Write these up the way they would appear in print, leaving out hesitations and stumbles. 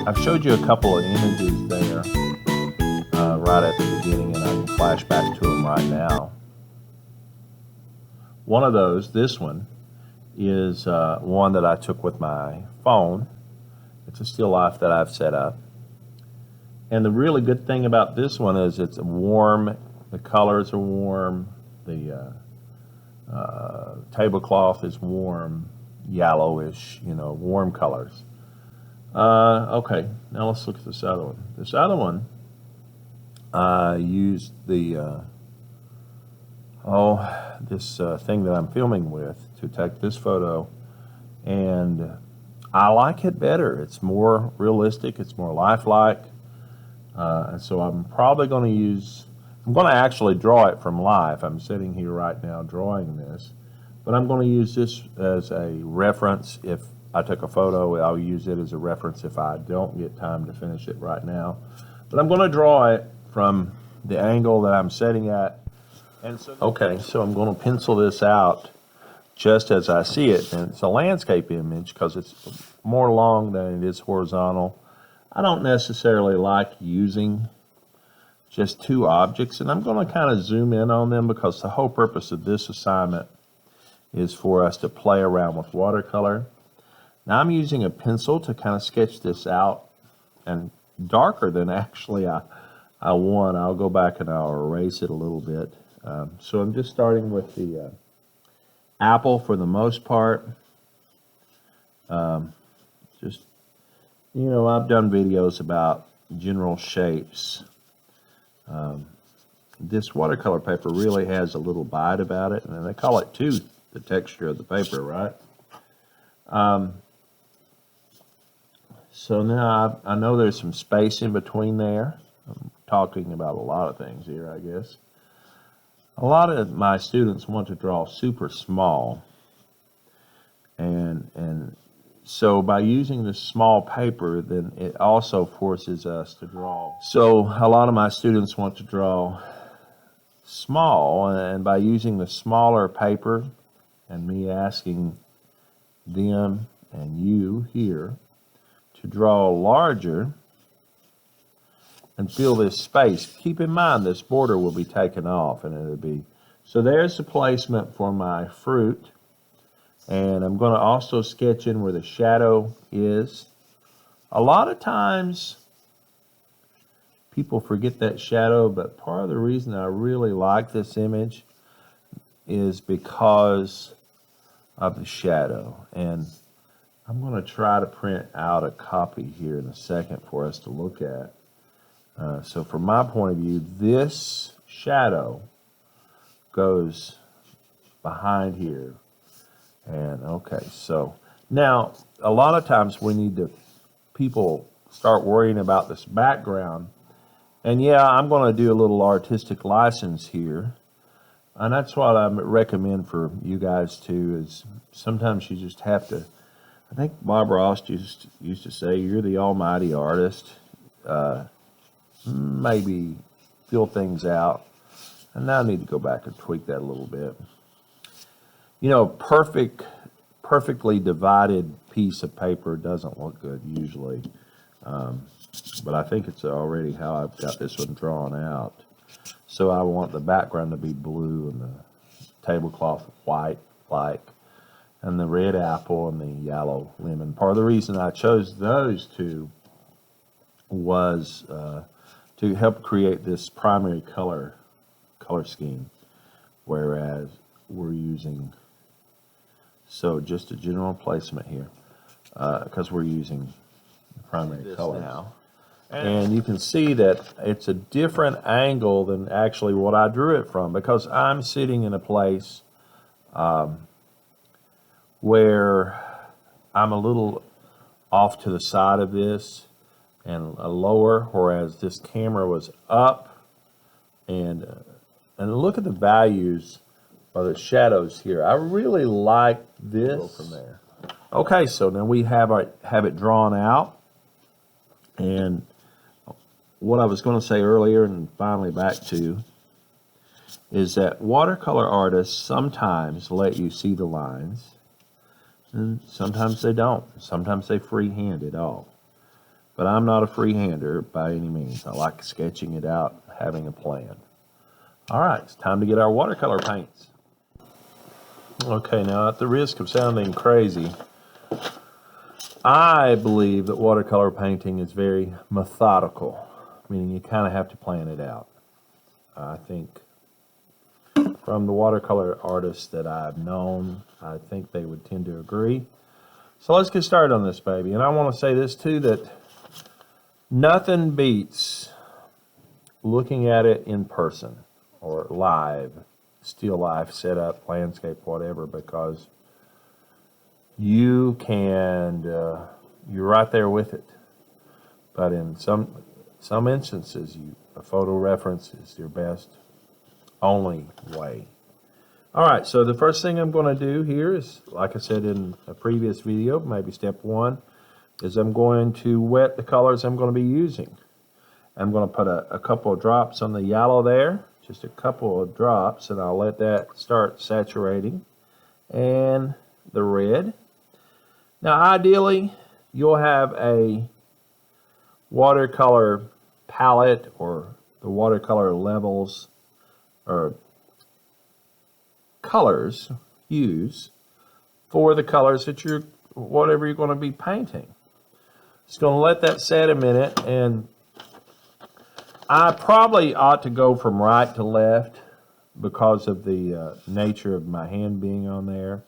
I've showed you a couple of images there right at the beginning, and I can flash back to them right now. One of those, this one, is one that I took with my phone. It's a still life that I've set up. And the really good thing about this one is it's warm, the colors are warm, the tablecloth is warm, yellowish, warm colors. Okay, now let's look at this other one. This other one, I used the this thing that I'm filming with to take this photo, and I like it better. It's more realistic, it's more lifelike, and so I'm probably going to I'm going to actually draw it from life. I'm sitting here right now drawing this, but I'm going to use this as a reference. If I took a photo, I'll use it as a reference if I don't get time to finish it right now. But I'm going to draw it from the angle that I'm setting at. And so, okay, so I'm going to pencil this out just as I see it. And it's a landscape image because it's more long than it is horizontal. I don't necessarily like using just two objects, and I'm going to kind of zoom in on them because the whole purpose of this assignment is for us to play around with watercolor. Now I'm using a pencil to kind of sketch this out, and darker than actually I want. I'll go back and I'll erase it a little bit. So I'm just starting with the apple for the most part. Just, I've done videos about general shapes. This watercolor paper really has a little bite about it, and they call it tooth, the texture of the paper, right? So now I know there's some space in between there. I'm talking about a lot of things here, I guess. A lot of my students want to draw super small, and so by using this small paper, then it also forces us to draw. So a lot of my students want to draw small, and by using the smaller paper and me asking them and you here to draw larger and fill this space. Keep in mind this border will be taken off, and it'll be, so there's the placement for my fruit. And I'm going to also sketch in where the shadow is. A lot of times people forget that shadow, but part of the reason I really like this image is because of the shadow. And I'm going to try to print out a copy here in a second for us to look at. So from my point of view, this shadow goes behind here. And okay, so now a lot of times people start worrying about this background. And yeah, I'm going to do a little artistic license here. And that's what I recommend for you guys too, is sometimes you just have to, I think Bob Ross used to say, you're the almighty artist. Maybe fill things out. And now I need to go back and tweak that a little bit. Perfectly divided piece of paper doesn't look good usually. But I think it's already how I've got this one drawn out. So I want the background to be blue and the tablecloth white, and the red apple and the yellow lemon. Part of the reason I chose those two was to help create this primary color scheme, whereas we're using, so just a general placement here, because we're using primary color now. And you can see that it's a different angle than actually what I drew it from, because I'm sitting in a place where I'm a little off to the side of this and lower, whereas this camera was up. And look at the values of the shadows here. I really like this. Go from there. Okay, so now we have it drawn out. And what I was going to say earlier and finally back to is that watercolor artists sometimes let you see the lines, and sometimes they don't. Sometimes they freehand it all. But I'm not a freehander by any means. I like sketching it out, having a plan. All right, it's time to get our watercolor paints. Okay, now at the risk of sounding crazy, I believe that watercolor painting is very methodical, meaning you kind of have to plan it out. I think from the watercolor artists that I've known, I think they would tend to agree. So let's get started on this baby. And I want to say this too, that nothing beats looking at it in person or live, still life, setup, landscape, whatever, because you can, you're right there with it. But in some instances, a photo reference is your best only way. All right, so the first thing I'm going to do here is, like I said in a previous video, maybe step one, is I'm going to wet the colors I'm going to be using. I'm going to put a couple of drops on the yellow there, just a couple of drops, and I'll let that start saturating. And the red. Now, ideally, you'll have a watercolor palette or the watercolor levels or colors use for the colors that whatever you're going to be painting. Just going to let that set a minute, and I probably ought to go from right to left because of the nature of my hand being on there.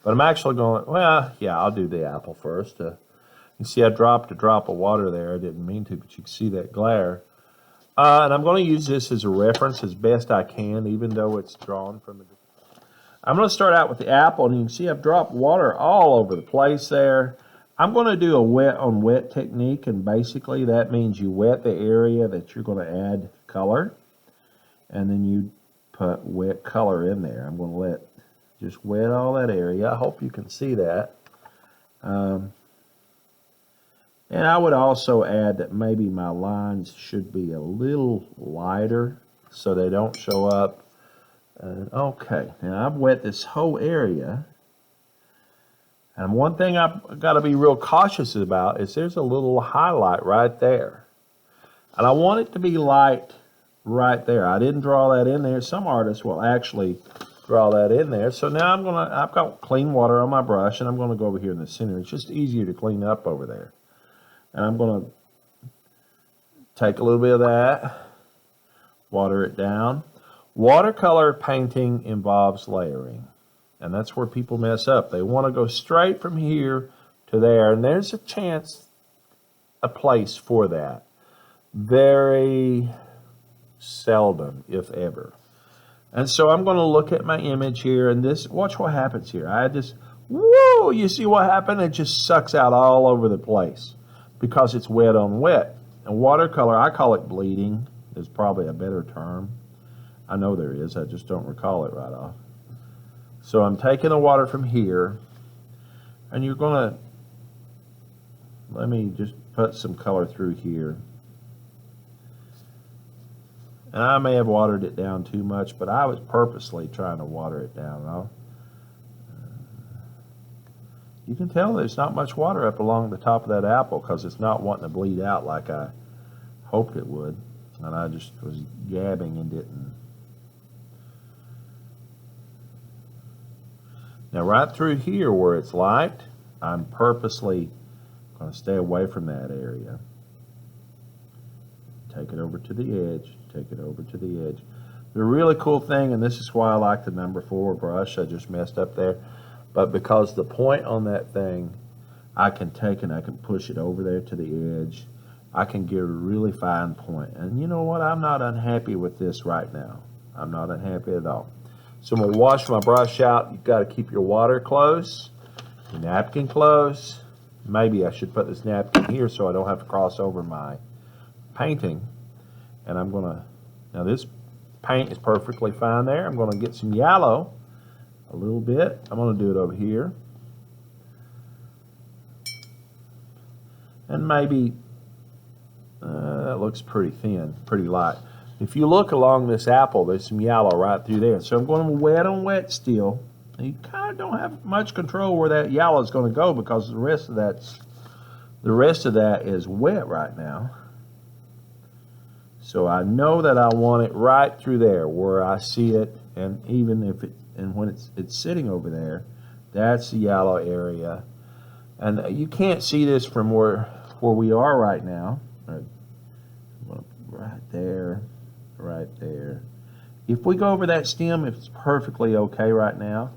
But I'm actually going, well, yeah, I'll do the apple first. You see I dropped a drop of water there. I didn't mean to, but you can see that glare. And I'm going to use this as a reference as best I can, even though it's drawn from the... I'm going to start out with the apple, and you can see I've dropped water all over the place there. I'm going to do a wet on wet technique, and basically that means you wet the area that you're going to add color, and then you put wet color in there. I'm going to just wet all that area. I hope you can see that. And I would also add that maybe my lines should be a little lighter so they don't show up. Okay, now I've wet this whole area. And one thing I've got to be real cautious about is there's a little highlight right there. And I want it to be light right there. I didn't draw that in there. Some artists will actually draw that in there. So now I've got clean water on my brush, and I'm going to go over here in the center. It's just easier to clean up over there. And I'm going to take a little bit of that, water it down. Watercolor painting involves layering, and that's where people mess up. They want to go straight from here to there, and there's a place for that. Very seldom, if ever. And so I'm going to look at my image here, and watch what happens here. Whoa, you see what happened? It just sucks out all over the place because it's wet on wet. And watercolor, I call it bleeding, is probably a better term. I know there is, I just don't recall it right off. So I'm taking the water from here, and you're going to, let me just put some color through here. And I may have watered it down too much, but I was purposely trying to water it down. You can tell there's not much water up along the top of that apple because it's not wanting to bleed out like I hoped it would. And I just was gabbing and didn't. Now right through here where it's light, I'm purposely going to stay away from that area. Take it over to the edge, take it over to the edge. The really cool thing, and this is why I like the number 4 brush, I just messed up there, but because the point on that thing, I can take and I can push it over there to the edge. I can get a really fine point. And you know what? I'm not unhappy with this right now. I'm not unhappy at all. So I'm going to wash my brush out. You've got to keep your water close, your napkin close. Maybe I should put this napkin here so I don't have to cross over my painting. And I'm going to, now this paint is perfectly fine there. I'm going to get some yellow a little bit. I'm going to do it over here. And maybe, that looks pretty thin, pretty light. If you look along this apple, there's some yellow right through there. So I'm going to wet on wet still. You kind of don't have much control where that yellow is going to go because the rest of that's The rest of that is wet right now. So I know that I want it right through there where I see it, and even if it, and when it's sitting over there, that's the yellow area. And you can't see this from where we are right now. Right there, right there. If we go over that stem, it's perfectly okay right now.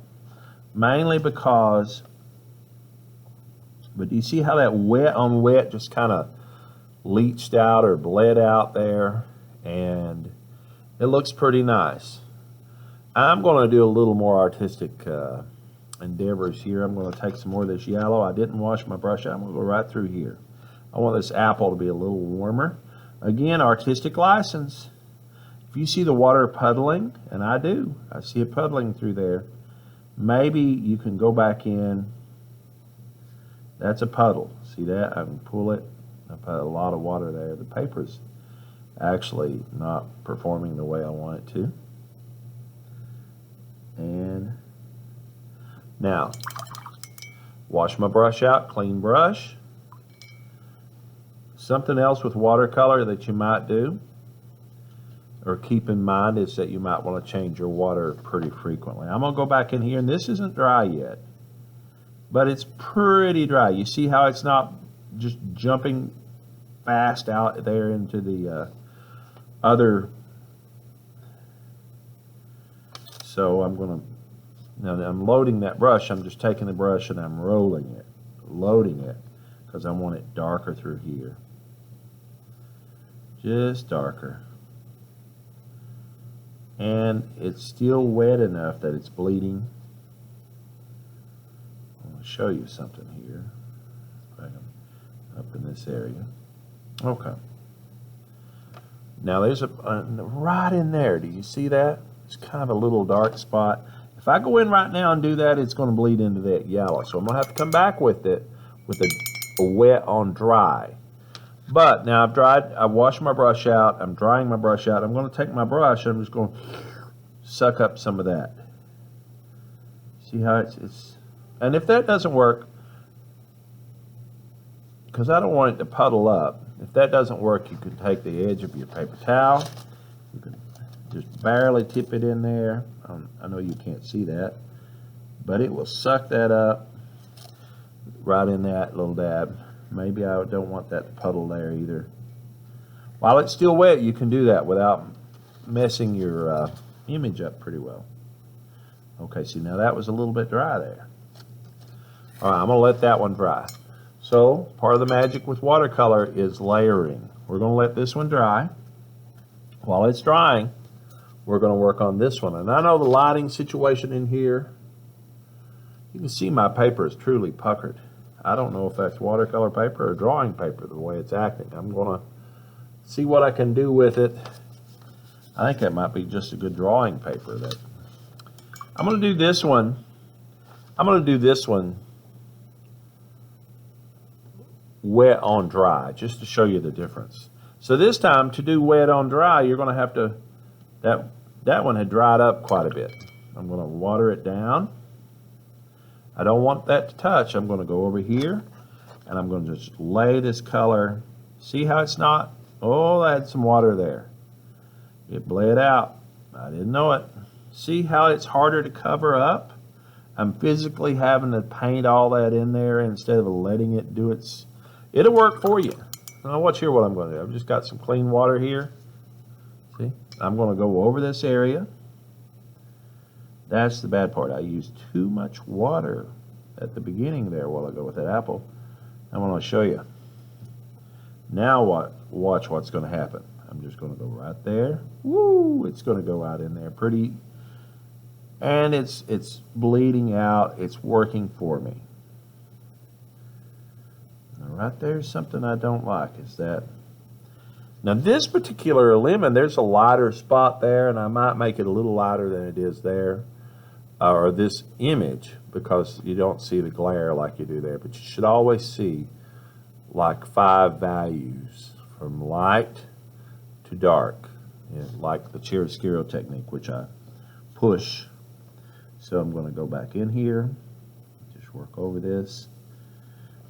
Mainly because, but do you see how that wet on wet just kind of leached out or bled out there? And it looks pretty nice. I'm going to do a little more artistic endeavors here. I'm going to take some more of this yellow. I didn't wash my brush out. I'm going to go right through here. I want this apple to be a little warmer. Again, artistic license. If you see the water puddling, and I do, I see it puddling through there, maybe you can go back in. That's a puddle. See that? I can pull it. I put a lot of water there. The paper's actually not performing the way I want it to. And now, wash my brush out, clean brush. Something else with watercolor that you might do or keep in mind is that you might want to change your water pretty frequently. I'm going to go back in here, and this isn't dry yet, but it's pretty dry. You see how it's not just jumping fast out there into the other. So I'm going to, now that I'm loading that brush, I'm just taking the brush and I'm rolling it, loading it, because I want it darker through here. Just darker. And it's still wet enough that it's bleeding. I want to show you something here. Up in this area. Okay. Now there's a right in there. Do you see that? It's kind of a little dark spot. If I go in right now and do that, it's going to bleed into that yellow. So I'm going to have to come back with it with a wet on dry. But now I've washed my brush out. I'm drying my brush out. I'm going to take my brush and I'm just going to suck up some of that. See how it's and if that doesn't work, because I don't want it to puddle up, if that doesn't work, you can take the edge of your paper towel. You can just barely tip it in there. I know you can't see that, but it will suck that up right in that little dab. Maybe I don't want that to puddle there either. While it's still wet, you can do that without messing your image up pretty well. Okay, see now that was a little bit dry there. All right, I'm going to let that one dry. So part of the magic with watercolor is layering. We're going to let this one dry. While it's drying, we're going to work on this one. And I know the lighting situation in here, you can see my paper is truly puckered. I don't know if that's watercolor paper or drawing paper, the way it's acting. I'm going to see what I can do with it. I think that might be just a good drawing paper. That I'm going to do this one. I'm going to do this one wet on dry, just to show you the difference. So this time, to do wet on dry, you're going to have to, that one had dried up quite a bit. I'm going to water it down. I don't want that to touch. I'm going to go over here and I'm going to just lay this color. See how it's not? Oh, I had some water there. It bled out. I didn't know it. See how it's harder to cover up? I'm physically having to paint all that in there instead of letting it do its. It'll work for you. Now watch here what I'm going to do. I've just got some clean water here. See? I'm going to go over this area. That's the bad part. I used too much water at the beginning there while I go with that apple. I'm going to show you. Now watch what's going to happen. I'm just going to go right there. Woo! It's going to go out in there pretty. And it's bleeding out. It's working for me. Now right there's something I don't like is that. Now this particular lemon, there's a lighter spot there, and I might make it a little lighter than it is there. Or this image, because you don't see the glare like you do there, but you should always see like 5 values from light to dark, like the chiaroscuro technique, which I push. So I'm going to go back in here, just work over this.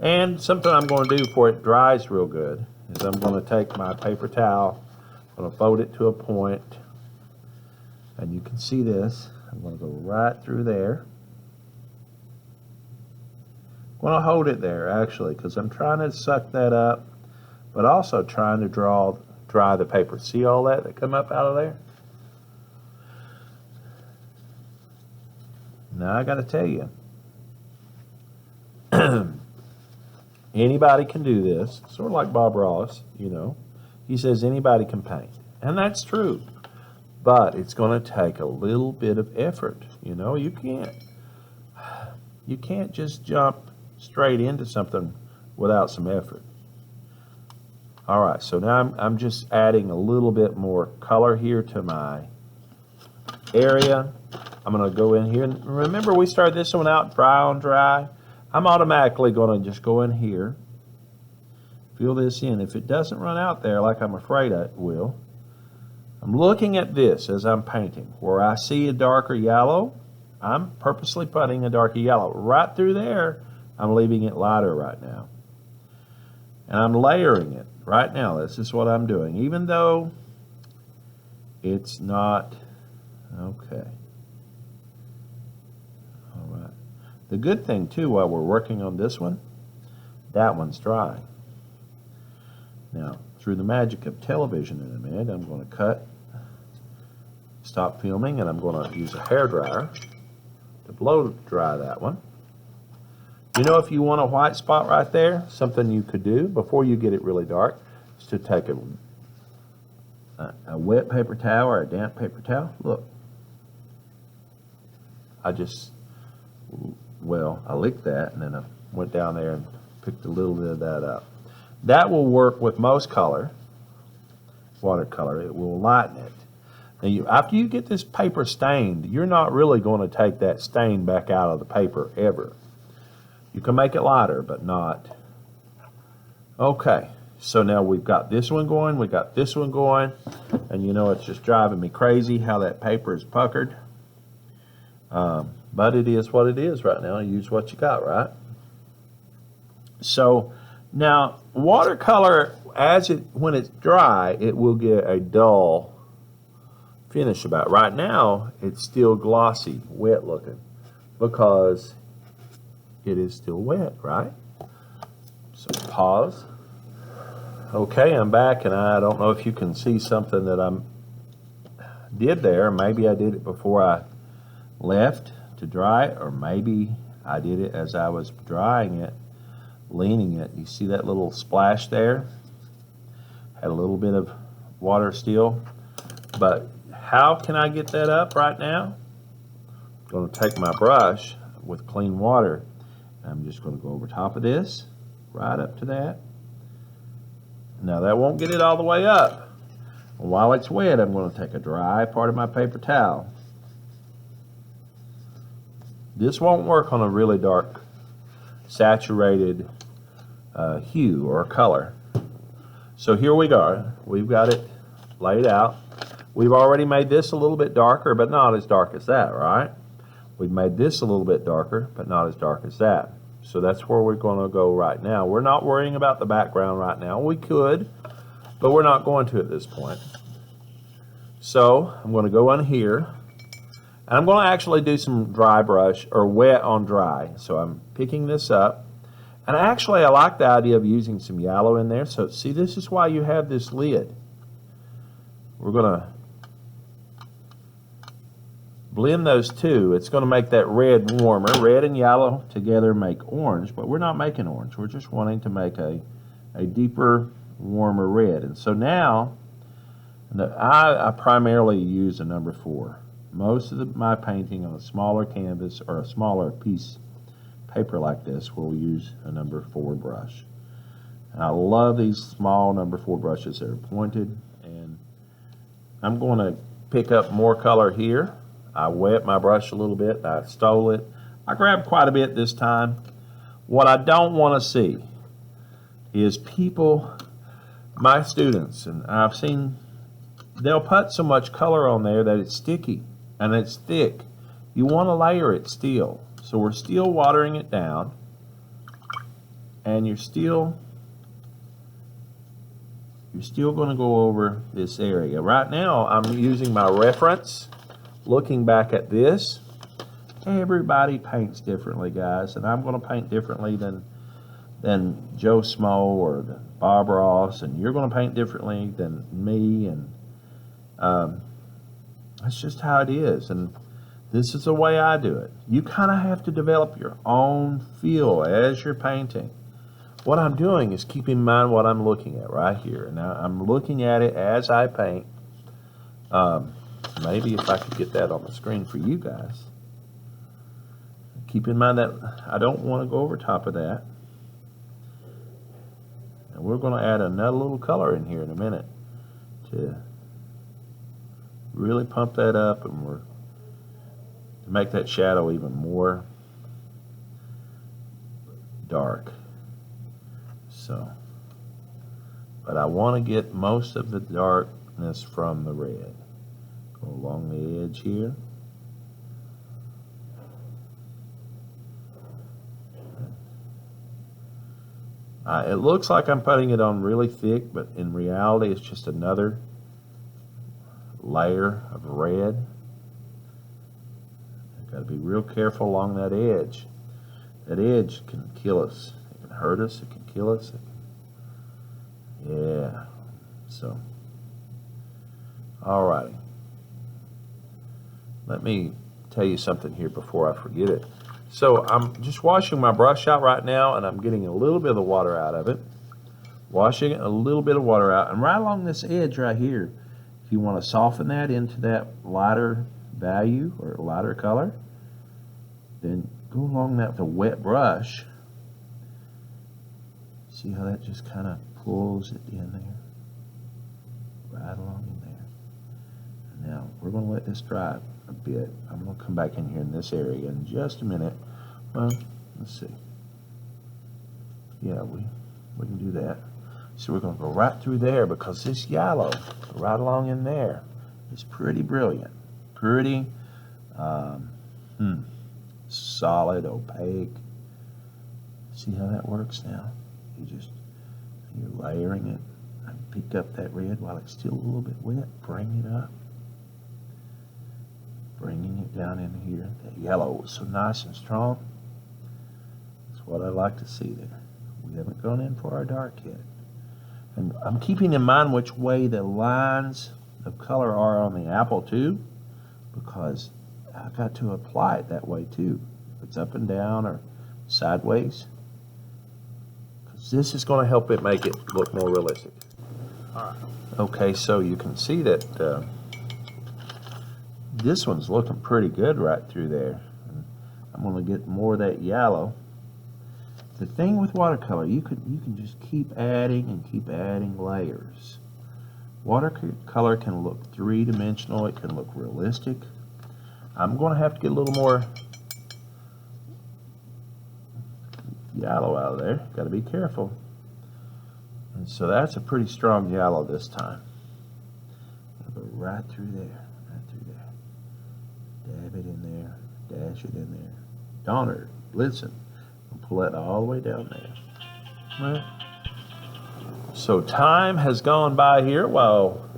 And something I'm going to do before it dries real good is I'm going to take my paper towel, I'm going to fold it to a point, and you can see this. I'm going to go right through there. I'm going to hold it there actually because I'm trying to suck that up, but also trying to dry the paper. See all that come up out of there? Now I got to tell you, anybody can do this, sort of like Bob Ross, you know. He says anybody can paint, and that's true, but it's going to take a little bit of effort. You know, you can't just jump straight into something without some effort. All right, so now I'm just adding a little bit more color here to my area. I'm going to go in here, and remember we started this one out dry on dry. I'm automatically going to just go in here, fill this in. If it doesn't run out there like I'm afraid it will, I'm looking at this as I'm painting. Where I see a darker yellow, I'm purposely putting a darker yellow. Right through there, I'm leaving it lighter right now. And I'm layering it right now. This is what I'm doing, even though it's not okay. All right. The good thing too, while we're working on this one, that one's drying. Now, through the magic of television in a minute, I'm going to stop filming, and I'm going to use a hairdryer to blow dry that one. You know, if you want a white spot right there, something you could do before you get it really dark is to take a wet paper towel or a damp paper towel. Look, I licked that, and then I went down there and picked a little bit of that up. That will work with most color, watercolor. It will lighten it. Now, after you get this paper stained, you're not really going to take that stain back out of the paper ever. You can make it lighter, but not. Okay, so now we've got this one going, we got this one going, and you know it's just driving me crazy how that paper is puckered. But it is what it is right now. Use what you got, right? So now watercolor, when it's dry, it will get a dull finish about it. Right now, it's still glossy, wet looking, because it is still wet, right? So pause. Okay, I'm back, and I don't know if you can see something that I did there. Maybe I did it before I left to dry it, or maybe I did it as I was drying it, leaning it. You see that little splash there? Had a little bit of water still, but how can I get that up right now? I'm going to take my brush with clean water. I'm just going to go over top of this, right up to that. Now that won't get it all the way up. While it's wet, I'm going to take a dry part of my paper towel. This won't work on a really dark, saturated hue or color. So here we go. We've got it laid out. We've already made this a little bit darker, but not as dark as that, right? We've made this a little bit darker, but not as dark as that. So that's where we're going to go right now. We're not worrying about the background right now. We could, but we're not going to at this point. So I'm going to go in here, and I'm going to actually do some dry brush, or wet on dry. So I'm picking this up. And actually, I like the idea of using some yellow in there. So see, this is why you have this lid. We're going to blend those two. It's going to make that red warmer. Red and yellow together make orange, but we're not making orange. We're just wanting to make a deeper, warmer red. And so now, I primarily use a number 4. Most of my painting on a smaller canvas or a smaller piece paper like this will use a number 4 brush. And I love these small number 4 brushes that are pointed. And I'm going to pick up more color here. I wet my brush a little bit. I stole it. I grabbed quite a bit this time. What I don't want to see is people, my students, and I've seen, they'll put so much color on there that it's sticky and it's thick. You want to layer it still. So we're still watering it down. and you're still going to go over this area. Right now, I'm using my reference, looking back at this. Everybody paints differently, guys, and I'm going to paint differently than Joe Smo or Bob Ross, and you're going to paint differently than me, and that's just how it is, and this is the way I do it. You kind of have to develop your own feel as you're painting. What I'm doing is keeping in mind what I'm looking at right here. Now, I'm looking at it as I paint. Maybe if I could get that on the screen for you guys. Keep in mind that I don't want to go over top of that. And we're going to add another little color in here in a minute to really pump that up, and to make that shadow even more dark. So, but I want to get most of the darkness from the red. Go along the edge here. It looks like I'm putting it on really thick, but in reality it's just another layer of red. I've got to be real careful along that edge. That edge can kill us. It can hurt us. It can kill us. Yeah. So, alrighty. Let me tell you something here before I forget it. So I'm just washing my brush out right now, and I'm getting a little bit of the water out of it. Washing a little bit of water out, and right along this edge right here, if you want to soften that into that lighter value or lighter color, then go along that with a wet brush. See how that just kind of pulls it in there? Right along in there. And now we're going to let this dry a bit. I'm going to come back in here in this area in just a minute. Well, let's see. Yeah, we can do that. So we're going to go right through there, because this yellow right along in there is pretty brilliant. Pretty solid, opaque. See how that works now? You're layering it. I pick up that red while it's still a little bit wet. Bring it up. Bringing it down in here. That yellow was so nice and strong. That's what I like to see there. We haven't gone in for our dark yet. And I'm keeping in mind which way the lines of color are on the apple too, because I've got to apply it that way too. If it's up and down or sideways, because this is going to help it make it look more realistic. All right. Okay, so you can see that this one's looking pretty good right through there. And I'm going to get more of that yellow. The thing with watercolor, you can just keep adding and keep adding layers. Watercolor can look three-dimensional. It can look realistic. I'm going to have to get a little more yellow out of there. Got to be careful. And so that's a pretty strong yellow this time. I'll go right through there. Dab it in there, dash it in there. Donner, listen, and pull that all the way down there. Right. So time has gone by here while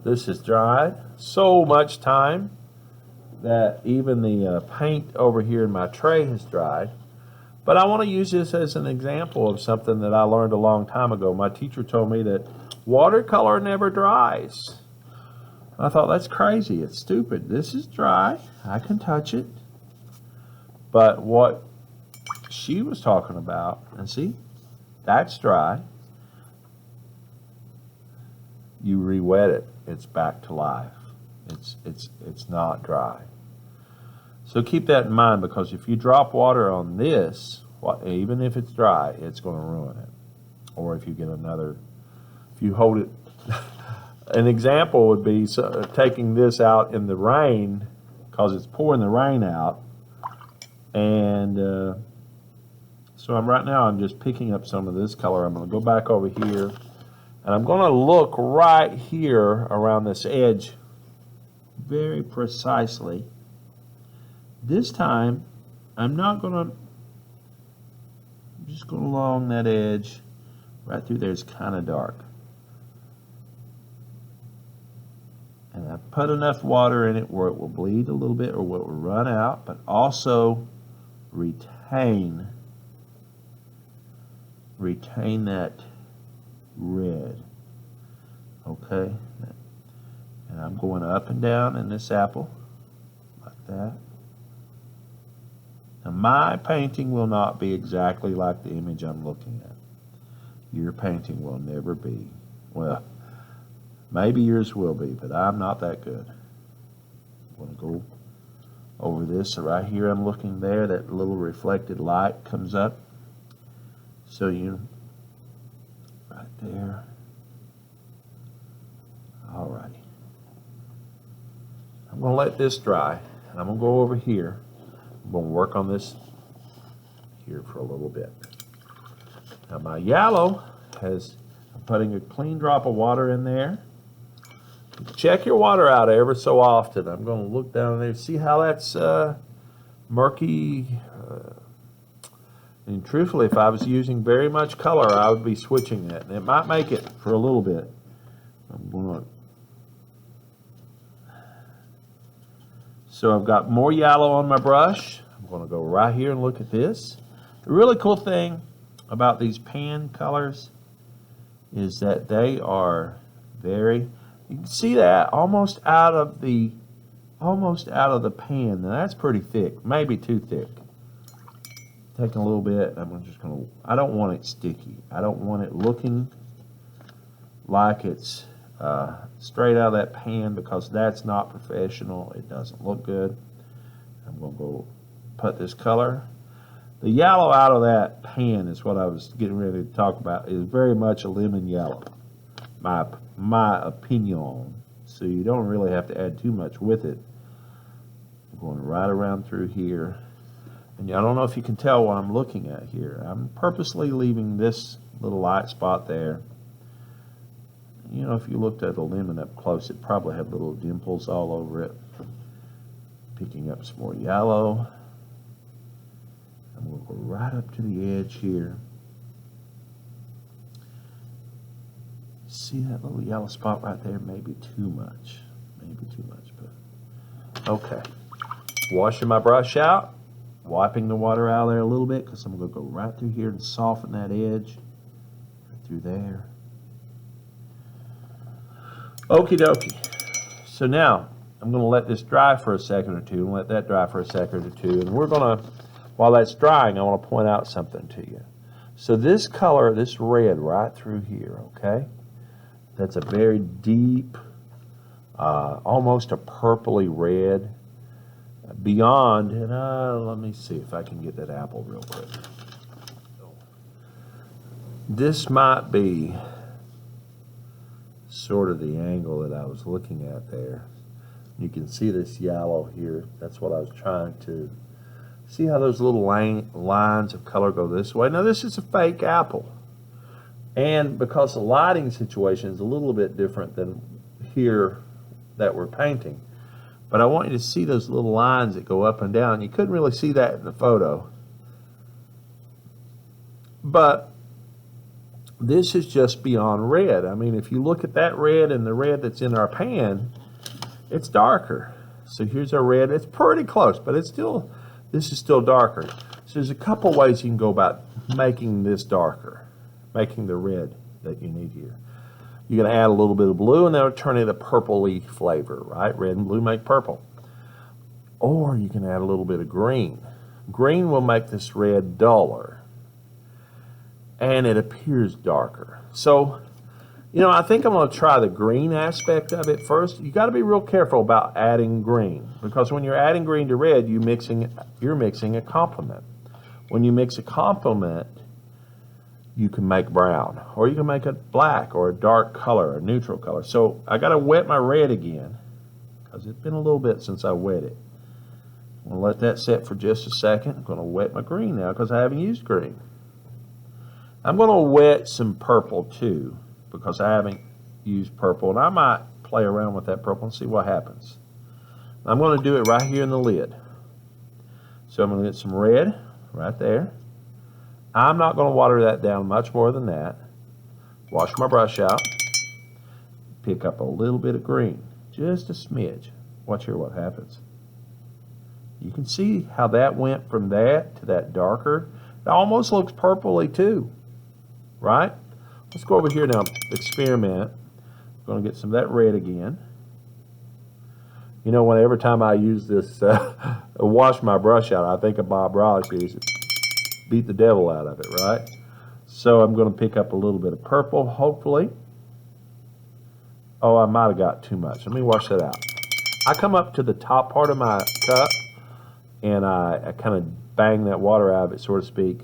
this is dried. So much time that even the paint over here in my tray has dried. But I want to use this as an example of something that I learned a long time ago. My teacher told me that watercolor never dries. I thought, that's crazy. It's stupid. This is dry. I can touch it. But what she was talking about, and see, that's dry. You re-wet it. It's back to life. It's not dry. So keep that in mind, because if you drop water on this, even if it's dry, it's going to ruin it. Or if you get another, if you hold it. An example would be taking this out in the rain, because it's pouring the rain out, and so right now I'm just picking up some of this color. I'm going to go back over here, and I'm going to look right here around this edge very precisely. This time I'm not going to just going along that edge. Right through there is kind of dark. And I put enough water in it where it will bleed a little bit or where it will run out, but also retain that red. Okay? And I'm going up and down in this apple like that. Now my painting will not be exactly like the image I'm looking at. Your painting will never be. Well, maybe yours will be, but I'm not that good. I'm going to go over this. So right here I'm looking there, that little reflected light comes up. So you, right there. Alrighty. I'm going to let this dry, and I'm going to go over here. I'm going to work on this here for a little bit. Now my yellow has, I'm putting a clean drop of water in there. Check your water out ever so often. I'm going to look down there, see how that's murky. And truthfully, if I was using very much color, I would be switching that. And it might make it for a little bit. I'm going to, so I've got more yellow on my brush. I'm going to go right here and look at this. The really cool thing about these pan colors is that they are very, you can see that almost out of the pan. Now that's pretty thick, maybe too thick. Taking a little bit, I'm just going to, I don't want it sticky. I don't want it looking like it's straight out of that pan, because that's not professional. It doesn't look good. I'm going to go put this color. The yellow out of that pan is what I was getting ready to talk about. Is very much a lemon yellow, my opinion. So you don't really have to add too much with it. I'm going right around through here. And I don't know if you can tell what I'm looking at here. I'm purposely leaving this little light spot there. You know, if you looked at the lemon up close, it probably had little dimples all over it. Picking up some more yellow. I'm going to go right up to the edge here. See that little yellow spot right there? Maybe too much. Maybe too much, but okay. Washing my brush out. Wiping the water out of there a little bit, because I'm going to go right through here and soften that edge. Right through there. Okie dokie. So now, I'm going to let this dry for a second or two, and let that dry for a second or two. And we're going to, while that's drying, I want to point out something to you. So this color, this red right through here, okay? That's a very deep, almost a purpley red. Beyond, and let me see if I can get that apple real quick. This might be sort of the angle that I was looking at there. You can see this yellow here. That's what I was trying to see, how those little lines of color go this way. Now this is a fake apple, and because the lighting situation is a little bit different than here that we're painting. But I want you to see those little lines that go up and down. You couldn't really see that in the photo. But this is just beyond red. I mean, if you look at that red and the red that's in our pan, it's darker. So here's our red. It's pretty close, but it's still, this is still darker. So there's a couple ways you can go about making this darker, making the red that you need here. You're going to add a little bit of blue, and that'll turn it a purpley flavor, right? Red and blue make purple. Or you can add a little bit of green. Green will make this red duller, and it appears darker. So, you know, I think I'm going to try the green aspect of it first. You got to be real careful about adding green, because when you're adding green to red, you're mixing a complement. When you mix a complement, you can make brown, or you can make it black, or a dark color, a neutral color. So I got to wet my red again, because it's been a little bit since I wet it. I'm going to let that set for just a second. I'm going to wet my green now, because I haven't used green. I'm going to wet some purple too, because I haven't used purple, and I might play around with that purple and see what happens. I'm going to do it right here in the lid. So I'm going to get some red right there. I'm not going to water that down much more than that. Wash my brush out. Pick up a little bit of green, just a smidge. Watch here what happens. You can see how that went from that to that darker. It almost looks purpley too, right? Let's go over here now, experiment. I'm going to get some of that red again. You know, every time I use this, wash my brush out, I think of Bob Ross. Beat the devil out of it, right? So I'm going to pick up a little bit of purple, hopefully. Oh, I might have got too much. Let me wash that out. I come up to the top part of my cup, and I kind of bang that water out of it, so to speak,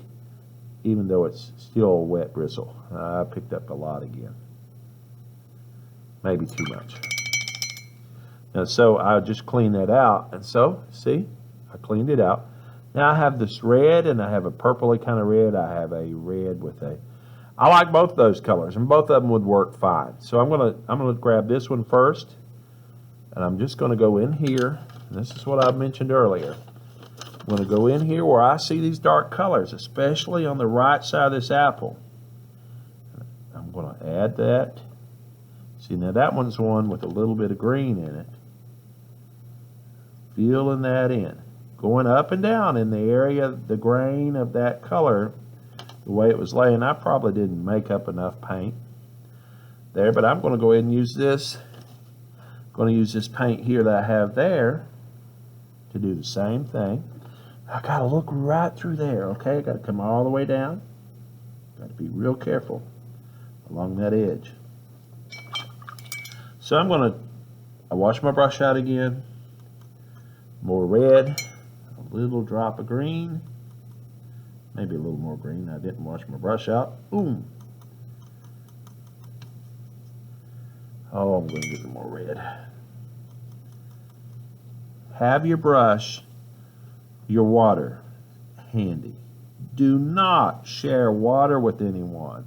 even though it's still a wet bristle. I picked up a lot again. Maybe too much. And so I just clean that out. And so, see, I cleaned it out. Now I have this red, and I have a purpley kind of red. I have a red with a... I like both those colors, and both of them would work fine. So I'm gonna grab this one first, and I'm just gonna go in here. And this is what I mentioned earlier. I'm gonna go in here where I see these dark colors, especially on the right side of this apple. I'm gonna add that. See, now that one's one with a little bit of green in it. Filling that in. Going up and down in the area, the grain of that color, the way it was laying. I probably didn't make up enough paint there, but I'm going to go ahead and use this. I'm going to use this paint here that I have there to do the same thing. I got to look right through there, okay? I got to come all the way down. Got to be real careful along that edge. So I wash my brush out again. More red, a little drop of green. Maybe a little more green. I didn't wash my brush out. Boom. Oh, I'm going to get some more red. Have your brush, your water, handy. Do not share water with anyone.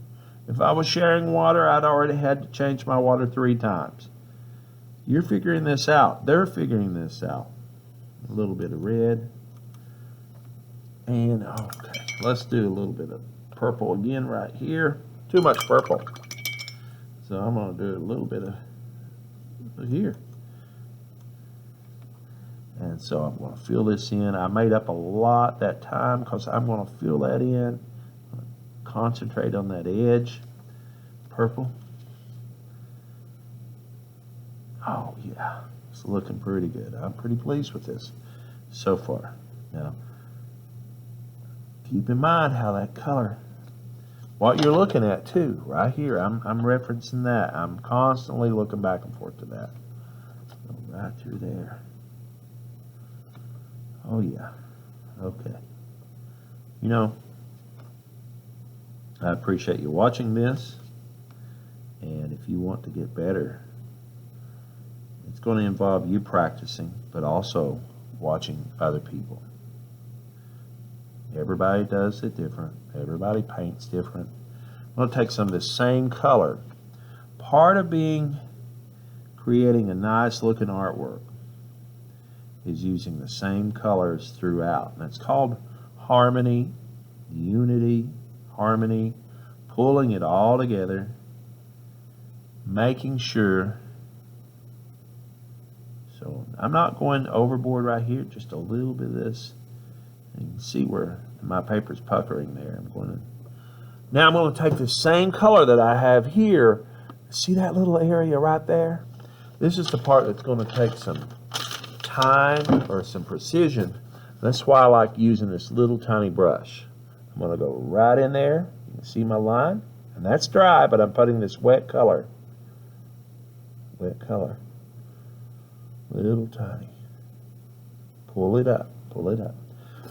If I was sharing water, I'd already had to change my water 3 times. You're figuring this out. They're figuring this out. A little bit of red. And, okay, let's do a little bit of purple again right here. Too much purple. So I'm going to do a little bit of here. And so I'm going to fill this in. I made up a lot that time because I'm going to fill that in. Concentrate on that edge. Purple. Oh, yeah. It's looking pretty good. I'm pretty pleased with this so far. Now, keep in mind how that color, what you're looking at too, right here. I'm referencing that. I'm constantly looking back and forth to that. Go right through there. Oh yeah. Okay. You know, I appreciate you watching this. And if you want to get better, it's going to involve you practicing, but also watching other people. Everybody does it different. Everybody paints different. I'm going to take some of the same color. Part of creating a nice looking artwork is using the same colors throughout. And it's called harmony, unity, harmony, pulling it all together, making sure. So I'm not going overboard right here, just a little bit of this. And you can see where my paper's puckering there. Now I'm going to take the same color that I have here. See that little area right there? This is the part that's going to take some time or some precision. That's why I like using this little tiny brush. I'm going to go right in there. You can see my line. And that's dry, but I'm putting this wet color. Wet color. Little tiny. Pull it up. Pull it up.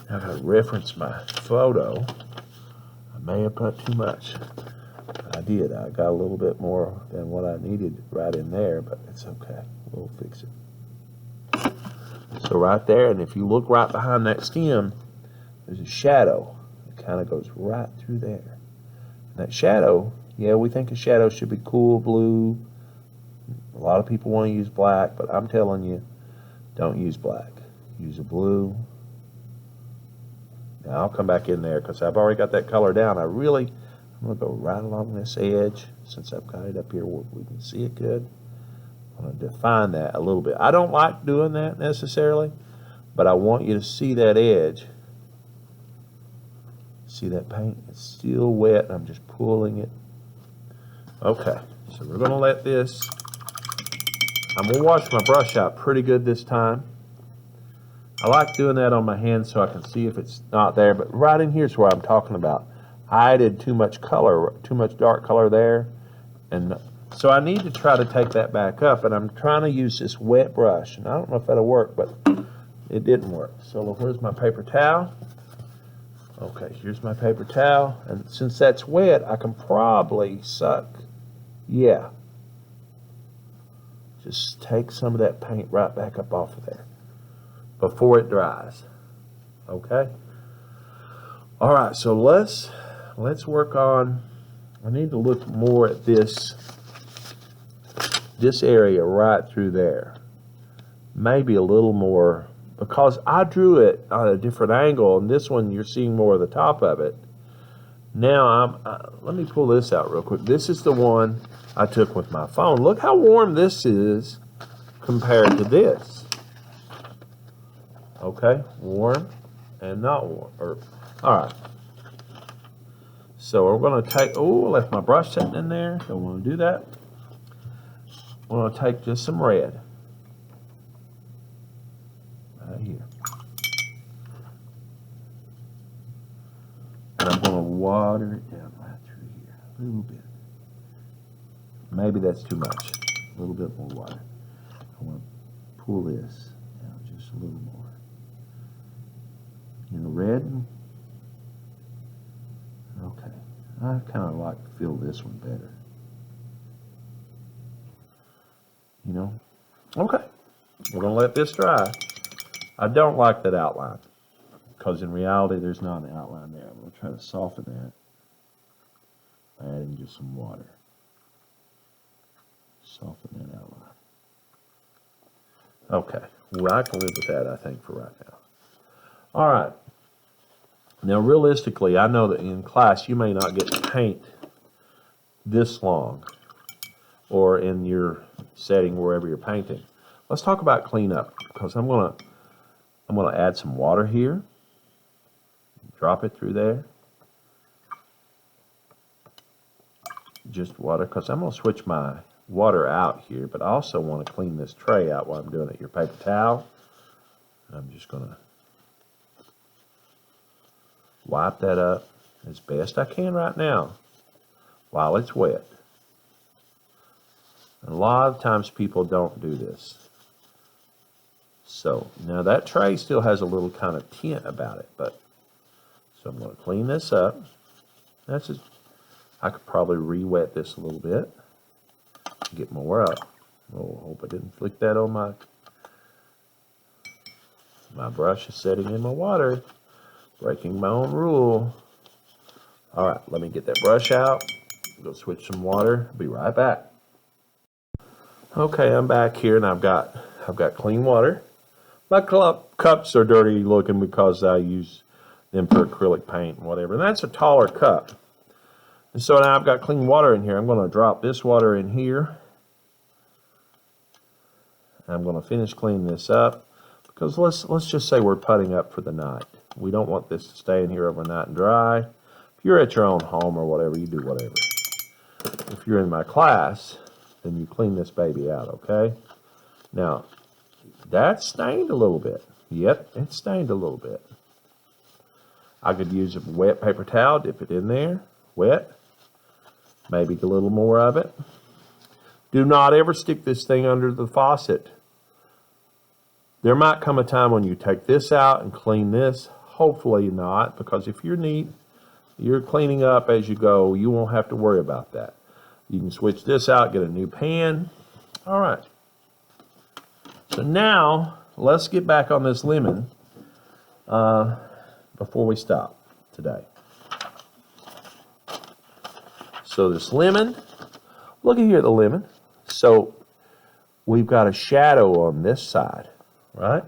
Now I've got to reference my photo. I may have put too much. I did. I got a little bit more than what I needed right in there, but it's okay. We'll fix it. So right there, and if you look right behind that stem, there's a shadow. It kind of goes right through there. And that shadow, yeah, we think a shadow should be cool blue. A lot of people want to use black, but I'm telling you, don't use black. Use a blue. Now I'll come back in there because I've already got that color down. I'm going to go right along this edge since I've got it up here where we can see it good. I'm going to define that a little bit. I don't like doing that necessarily, but I want you to see that edge. See that paint? It's still wet. I'm just pulling it. Okay, so we're going to let this, I'm going to wash my brush out pretty good this time. I like doing that on my hand so I can see if it's not there, but right in here is where I'm talking about. I did too much color, too much dark color there, and so I need to try to take that back up, and I'm trying to use this wet brush, and I don't know if that'll work, but it didn't work. So where's my paper towel? Okay, here's my paper towel, and since that's wet, I can probably suck, yeah. Just take some of that paint right back up off of there before it dries. Okay? All right, so let's work on, I need to look more at this area right through there. Maybe a little more, because I drew it on a different angle, and this one you're seeing more of the top of it. Now, let me pull this out real quick. This is the one I took with my phone. Look how warm this is compared to this. Okay, warm and not warm. All right. So we're going to take, oh, I left my brush sitting in there. Don't want to do that. I'm going to take just some red. Right here. And I'm going to water it down right through here. A little bit. Maybe that's too much. A little bit more water. I want to pull this down just a little more. Red. Okay. I kind of like to feel this one better. Okay. We're going to let this dry. I don't like that outline because in reality there's not an outline there. I'm going to try to soften that by adding just some water. Soften that outline. Okay. Well, I can live with that, I think, for right now. All right. Now, realistically, I know that in class you may not get to paint this long or in your setting wherever you're painting. Let's talk about cleanup because I'm gonna add some water here. Drop it through there. Just water because I'm gonna switch my water out here, but I also want to clean this tray out while I'm doing it. Your paper towel. I'm just gonna wipe that up as best I can right now while it's wet. And a lot of times people don't do this. So now that tray still has a little kind of tint about it, but so I'm going to clean this up. That's just, I could probably re-wet this a little bit, get more up. Oh, hope I didn't flick that on my brush is setting in my water. Breaking my own rule. All right, let me get that brush out. Go switch some water. I'll be right back. Okay, I'm back here and I've got clean water. My cups are dirty looking because I use them for acrylic paint and whatever. And that's a taller cup. And so now I've got clean water in here. I'm going to drop this water in here. I'm going to finish cleaning this up because let's just say we're putting up for the night. We don't want this to stay in here overnight and dry. If you're at your own home or whatever, you do whatever. If you're in my class, then you clean this baby out, okay? Now, that's stained a little bit. Yep, it's stained a little bit. I could use a wet paper towel, dip it in there, wet. Maybe a little more of it. Do not ever stick this thing under the faucet. There might come a time when you take this out and clean this. Hopefully not, because if you're neat, you're cleaning up as you go, you won't have to worry about that. You can switch this out, get a new pan. All right. So now, let's get back on this lemon before we stop today. So this lemon, look at here, the lemon. So we've got a shadow on this side, right?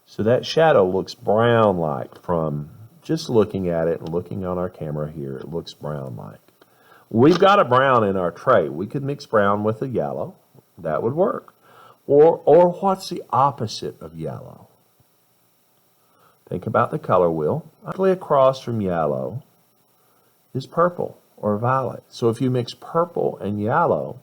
So that shadow looks brown-like from just looking at it and looking on our camera here, it looks brown-like. We've got a brown in our tray. We could mix brown with a yellow. That would work. Or what's the opposite of yellow? Think about the color wheel. Directly across from yellow is purple or violet. So if you mix purple and yellow,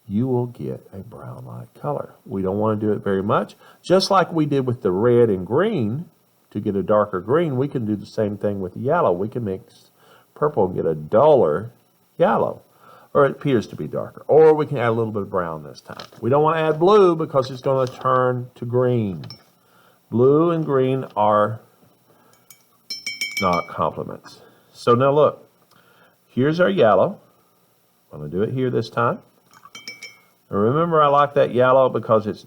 you will get a brown-like color. We don't want to do it very much. Just like we did with the red and green, to get a darker green, we can do the same thing with yellow. We can mix purple and get a duller yellow, or it appears to be darker. Or we can add a little bit of brown this time. We don't want to add blue because it's going to turn to green. Blue and green are not complements. So now look, here's our yellow. I'm going to do it here this time. And remember, I like that yellow because it's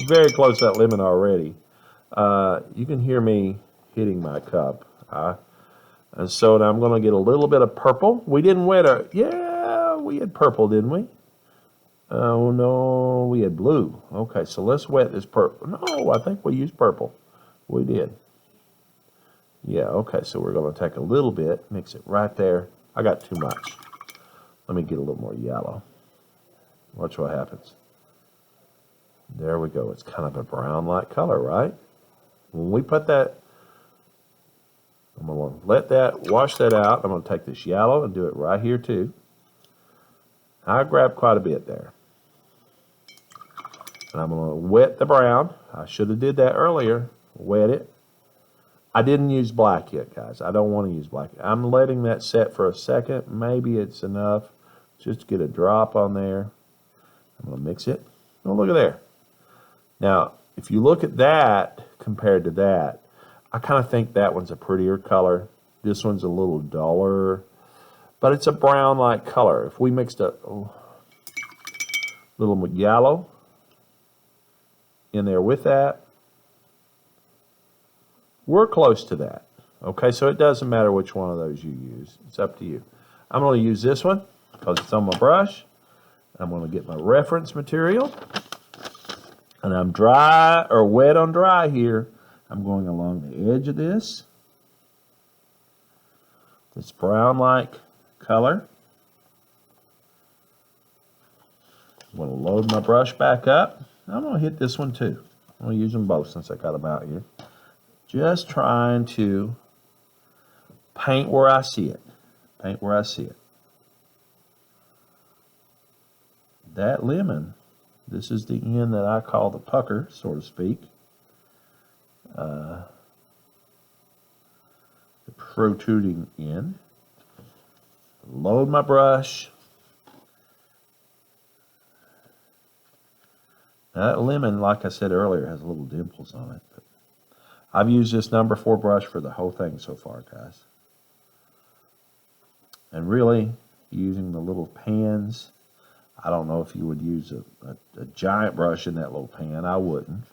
very close to that lemon already. You can hear me hitting my cup. And so now I'm going to get a little bit of purple. We didn't wet our... Yeah, we had purple, didn't we? Oh, no, we had blue. Okay, so let's wet this purple. No, I think we used purple. We did. Yeah, okay, so we're going to take a little bit, mix it right there. I got too much. Let me get a little more yellow. Watch what happens. There we go. It's kind of a brown-like color, right? When we put that, I'm going to let that, wash that out. I'm going to take this yellow and do it right here too. I grabbed quite a bit there. And I'm going to wet the brown. I should have did that earlier. Wet it. I didn't use black yet, guys. I don't want to use black. I'm letting that set for a second. Maybe it's enough. Just get a drop on there. I'm going to mix it. Oh, look at there. Now, if you look at that compared to that, I kind of think that one's a prettier color. This one's a little duller, but it's a brown-like color. If we mixed a little yellow in there with that, we're close to that. Okay, so it doesn't matter which one of those you use. It's up to you. I'm going to use this one because it's on my brush. I'm going to get my reference material. And I'm dry or wet on dry here. I'm going along the edge of this brown-like color. I'm going to load my brush back up. I'm going to hit this one too. I'm going to use them both since I got them out here. Just trying to paint where I see it. Paint where I see it. That lemon, this is the end that I call the pucker, so to speak. The protruding end. Load my brush. That lemon, like I said earlier, has little dimples on it. But I've used this number 4 brush for the whole thing so far, guys. And really, using the little pans, I don't know if you would use a giant brush in that little pan. I wouldn't.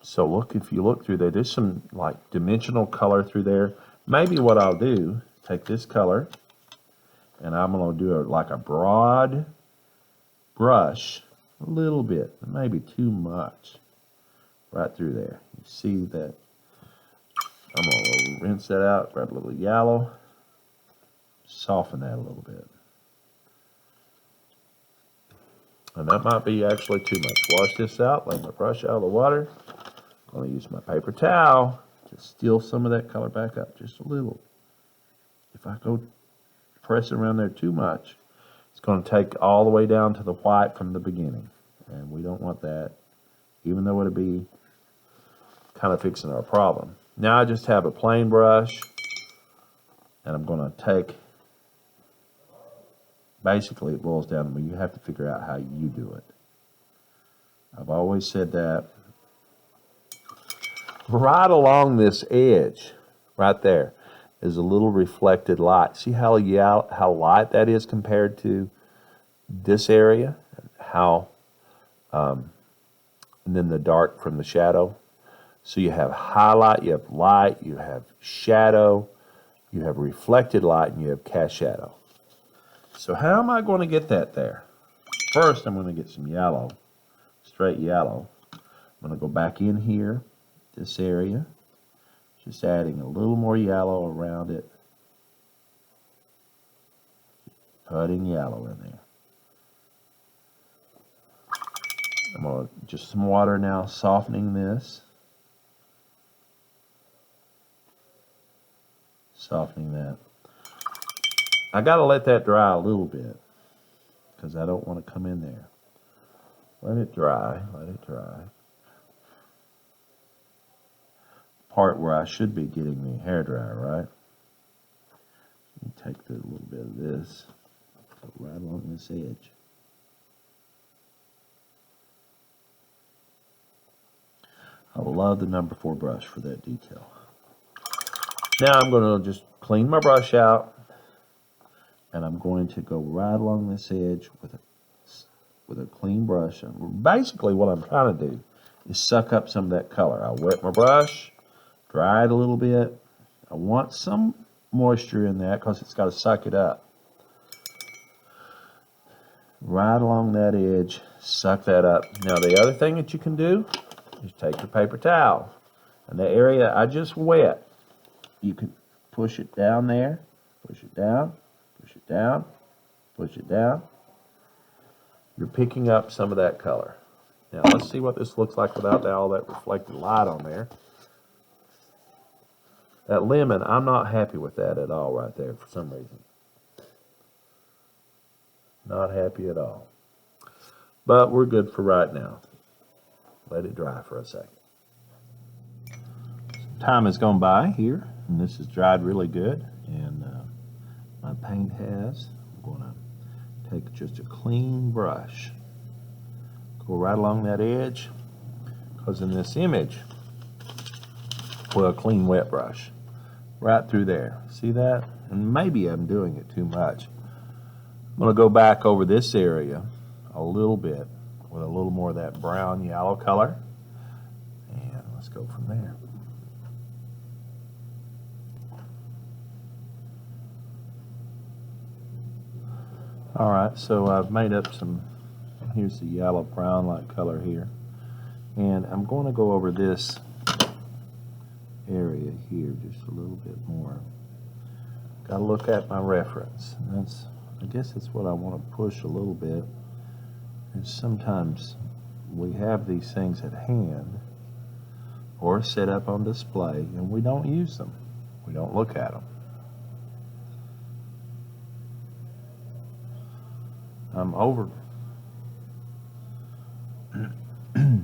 So look, if you look through there, there's some like dimensional color through there. Maybe what I'll do, take this color, and I'm going to do like a broad brush, a little bit, maybe too much, right through there. You see that? I'm going to rinse that out, grab a little yellow, soften that a little bit. And that might be actually too much. Wash this out, let my brush out of the water. I'm going to use my paper towel to steal some of that color back up, just a little. If I go press around there too much, it's going to take all the way down to the white from the beginning. And we don't want that, even though it'll be kind of fixing our problem. Now I just have a plain brush, and I'm going to take, basically it boils down to me, you have to figure out how you do it. I've always said that. Right along this edge, right there, is a little reflected light. See how light that is compared to this area? How, and then the dark from the shadow. So you have highlight, you have light, you have shadow, you have reflected light, and you have cast shadow. So how am I going to get that there? First, I'm going to get some yellow, straight yellow. I'm going to go back in here, this area, just adding a little more yellow around it. Putting yellow in there. I'm going to just some water now, softening this. Softening that. I got to let that dry a little bit because I don't want to come in there. Let it dry, let it dry. Part where I should be getting the hairdryer, right? Let me take a little bit of this, go right along this edge. I love the number 4 brush for that detail. Now I'm going to just clean my brush out, and I'm going to go right along this edge with a clean brush. And basically what I'm trying to do is suck up some of that color. I wet my brush, dry it a little bit. I want some moisture in that because it's got to suck it up. Right along that edge, suck that up. Now the other thing that you can do is take your paper towel, and the area I just wet, you can push it down there, push it down, push it down, push it down. You're picking up some of that color. Now let's see what this looks like without all that reflected light on there. That lemon, I'm not happy with that at all right there for some reason. Not happy at all. But we're good for right now. Let it dry for a second. Some time has gone by here, and this has dried really good. And my paint has. I'm going to take just a clean brush, go right along that edge, because in this image, well, a clean wet brush, right through there. See that? And maybe I'm doing it too much. I'm going to go back over this area a little bit with a little more of that brown yellow color, and let's go from there. All right, so I've made up some, here's the yellow brown like color here, and I'm going to go over this area here just a little bit more. Got to look at my reference, and that's, I guess that's what I want to push a little bit. And sometimes we have these things at hand or set up on display and we don't use them. We don't look at them. I'm over. A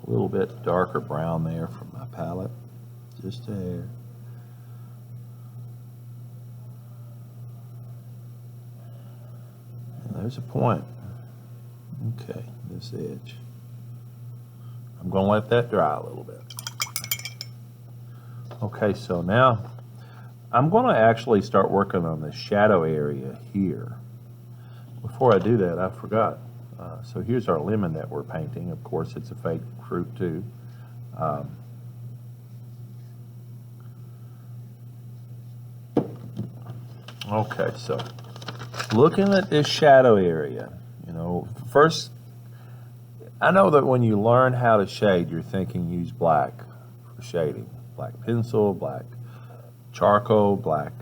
little bit darker brown there from my palette, just a hair. There's a point. Okay, this edge. I'm going to let that dry a little bit. Okay, so now I'm going to actually start working on the shadow area here. Before I do that, I forgot. So here's our lemon that we're painting. Of course, it's a fake fruit too. Okay, so looking at this shadow area, you know, first, I know that when you learn how to shade, you're thinking use black for shading. Black pencil, black charcoal, black.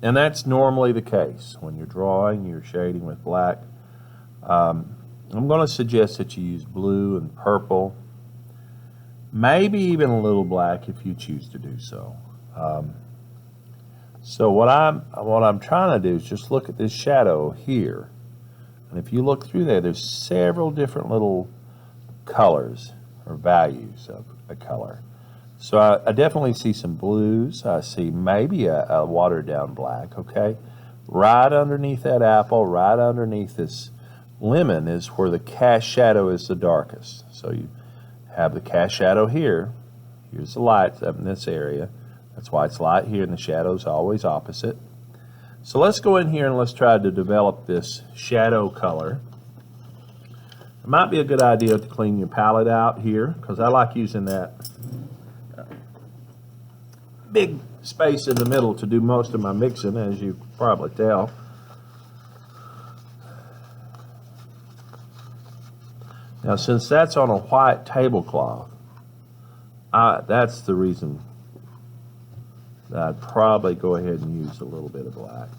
And that's normally the case. When you're drawing, you're shading with black. I'm going to suggest that you use blue and purple. Maybe even a little black if you choose to do so. So what I'm trying to do is just look at this shadow here. And if you look through there, there's several different little colors or values of a color. So I definitely see some blues. I see maybe a watered down black, okay? Right underneath that apple, right underneath this lemon is where the cast shadow is the darkest. So you have the cast shadow here. Here's the light up in this area. That's why it's light here and the shadow's always opposite. So let's go in here and let's try to develop this shadow color. It might be a good idea to clean your palette out here because I like using that big space in the middle to do most of my mixing, as you can probably tell. Now, since that's on a white tablecloth, that's the reason that I'd probably go ahead and use a little bit of black.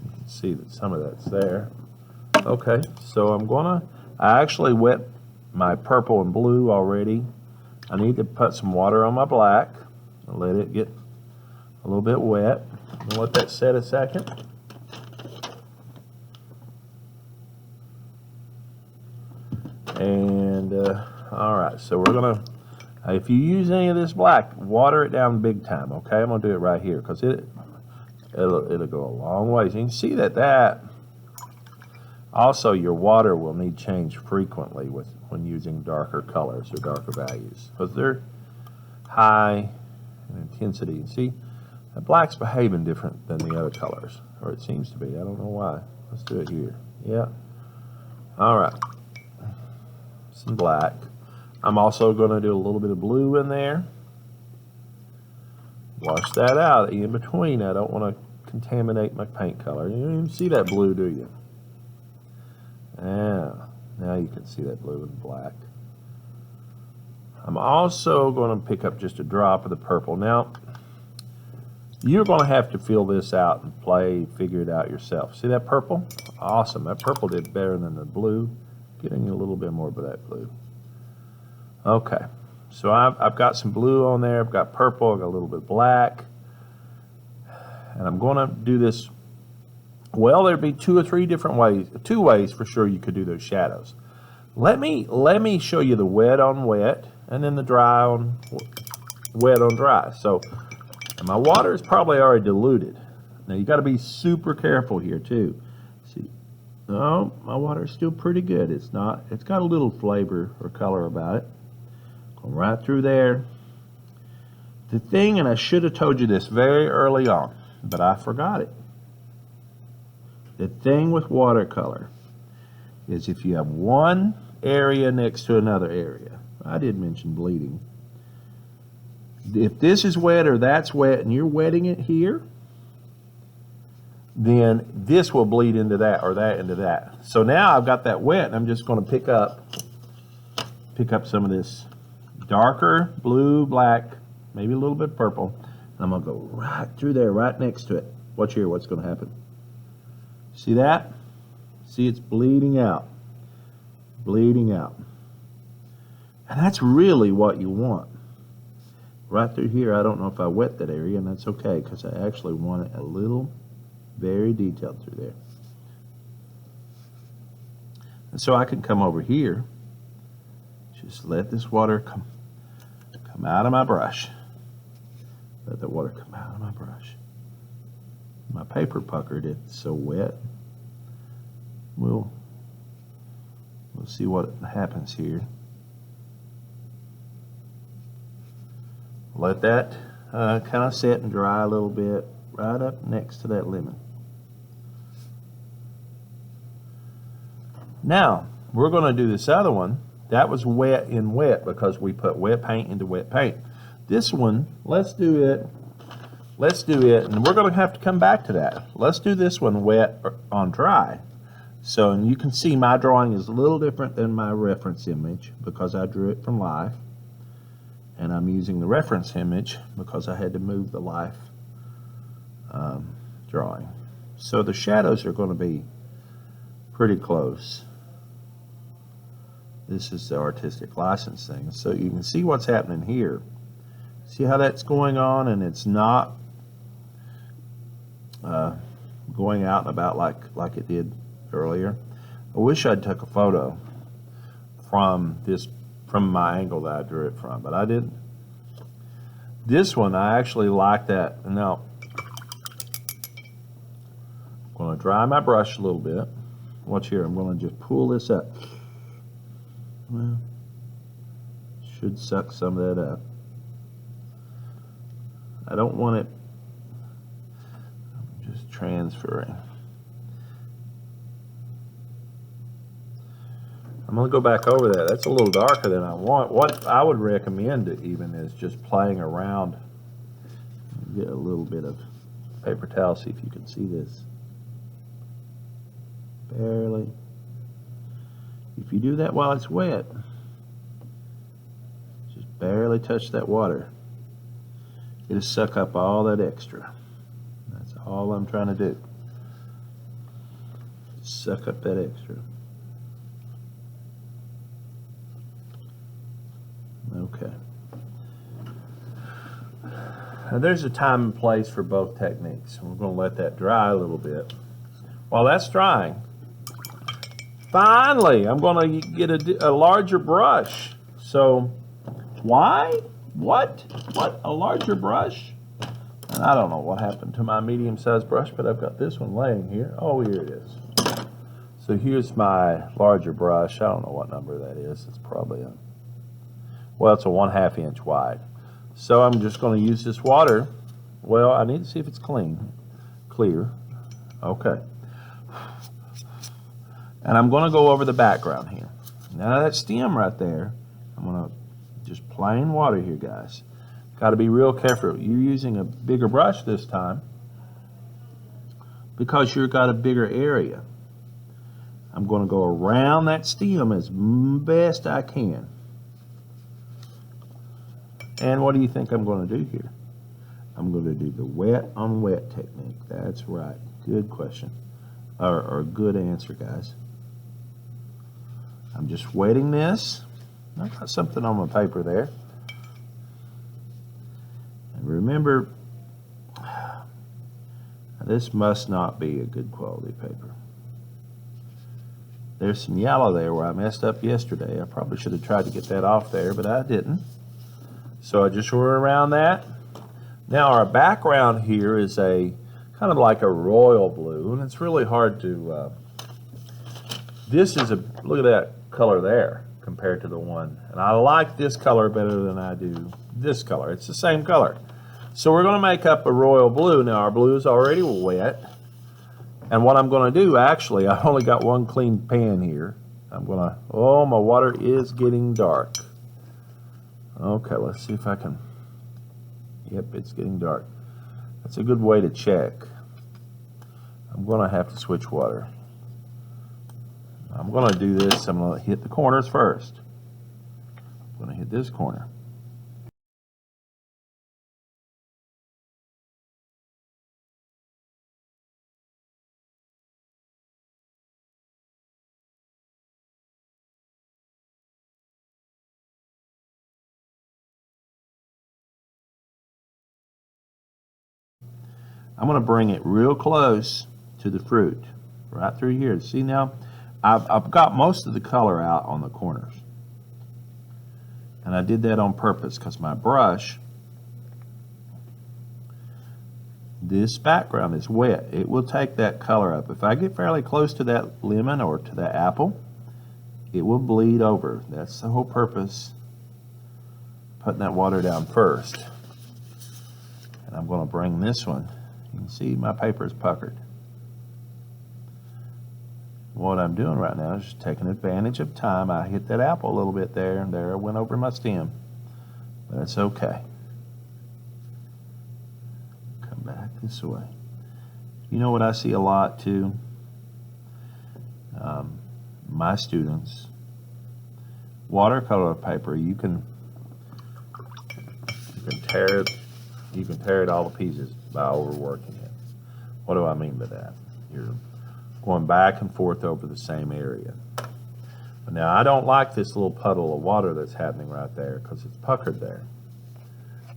You can see that some of that's there. Okay, so I actually wet my purple and blue already. I need to put some water on my black and let it get a little bit wet. I'm gonna let that set a second. And all right, so we're gonna, if you use any of this black, water it down big time, okay? I'm gonna do it right here because it'll go a long ways. You can see that also your water will need change frequently when using darker colors or darker values because they're high in intensity. You see, the black's behaving different than the other colors, or it seems to be. I don't know why. Let's do it here. Yeah. All right. Some black. I'm also going to do a little bit of blue in there. Wash that out in between. I don't want to contaminate my paint color. You don't even see that blue, do you? Yeah. Now you can see that blue and black. I'm also going to pick up just a drop of the purple. Now, you're going to have to feel this out and figure it out yourself. See that purple? Awesome. That purple did better than the blue. Getting a little bit more of that blue. Okay, so I've got some blue on there. I've got purple. I've got a little bit of black. And I'm going to do this. Well, there'd be two or three different ways. Two ways for sure you could do those shadows. Let me show you the wet on wet and then the dry on wet on dry. So my water is probably already diluted. Now you got to be super careful here too. See, no, my water is still pretty good. It's got a little flavor or color about it. Going right through there. The thing, and I should have told you this very early on, but I forgot it. The thing with watercolor is if you have one area next to another area, I did mention bleeding. If this is wet or that's wet and you're wetting it here, then this will bleed into that or that into that. So now I've got that wet and I'm just going to pick up some of this darker blue, black, maybe a little bit purple, and I'm going to go right through there, right next to it. Watch here, what's going to happen. See that? See, it's bleeding out. Bleeding out. And that's really what you want. Right through here, I don't know if I wet that area, and that's okay, because I actually want it a little, very detailed through there. And so I can come over here, just let this water come out of my brush. Let the water come out of my brush. My paper puckered, it's so wet. We'll see what happens here. Let that kind of set and dry a little bit right up next to that lemon. Now, we're going to do this other one. That was wet in wet because we put wet paint into wet paint. This one, let's do it, and we're going to have to come back to that. Let's do this one wet on dry. So, and you can see my drawing is a little different than my reference image because I drew it from life. And I'm using the reference image because I had to move the life drawing. So the shadows are going to be pretty close. This is the artistic license thing. So you can see what's happening here. See how that's going on, and it's not going out and about like it did earlier. I wish I'd took a photo from my angle that I drew it from, but I didn't. This one, I actually like that. Now, I'm going to dry my brush a little bit. Watch here, I'm going to just pull this up. Well, should suck some of that up. I don't want it, I'm just transferring. I'm going to go back over that. That's a little darker than I want. What I would recommend even is just playing around. Get a little bit of paper towel, see if you can see this. Barely. If you do that while it's wet, just barely touch that water, it'll suck up all that extra. That's all I'm trying to do. Suck up that extra. Okay. Now there's a time and place for both techniques. We're going to let that dry a little bit. While that's drying, finally, I'm going to get a larger brush. So, why? What? A larger brush? And I don't know what happened to my medium-sized brush, but I've got this one laying here. Oh, here it is. So here's my larger brush. I don't know what number that is. It's probably it's a 1/2 inch wide. So I'm just going to use this water. Well, I need to see if it's clear. Okay. And I'm going to go over the background here. Now that stem right there, I'm going to just plain water here, guys. Got to be real careful. You're using a bigger brush this time because you've got a bigger area. I'm going to go around that stem as best I can. And what do you think I'm going to do here? I'm going to do the wet on wet technique. That's right. Good question. Or good answer, guys. I'm just wetting this. I've got something on my paper there. And remember, this must not be a good quality paper. There's some yellow there where I messed up yesterday. I probably should have tried to get that off there, but I didn't. So I just went around that. Now our background here is a kind of like a royal blue, and it's really hard to, this is look at that color there compared to the one. And I like this color better than I do this color. It's the same color. So we're going to make up a royal blue. Now our blue is already wet. And what I'm going to do, actually, I've only got one clean pan here. I'm going to, oh, my water is getting dark. Okay, let's see if I can, yep, it's getting dark. That's a good way to check. I'm going to have to switch water. I'm going to do this, I'm going to hit the corners first. I'm going to hit this corner. I'm going to bring it real close to the fruit, right through here. See now, I've got most of the color out on the corners. And I did that on purpose because my brush, this background is wet. It will take that color up. If I get fairly close to that lemon or to that apple, it will bleed over. That's the whole purpose, putting that water down first. And I'm going to bring this one. You can see my paper is puckered. What I'm doing right now is just taking advantage of time. I hit that apple a little bit there, and there I went over my stem. But it's okay. Come back this way. You know what I see a lot too? My students, watercolor paper, you can tear it. You can tear it all to pieces by overworking it. What do I mean by that? You're going back and forth over the same area. But now I don't like this little puddle of water that's happening right there because it's puckered there.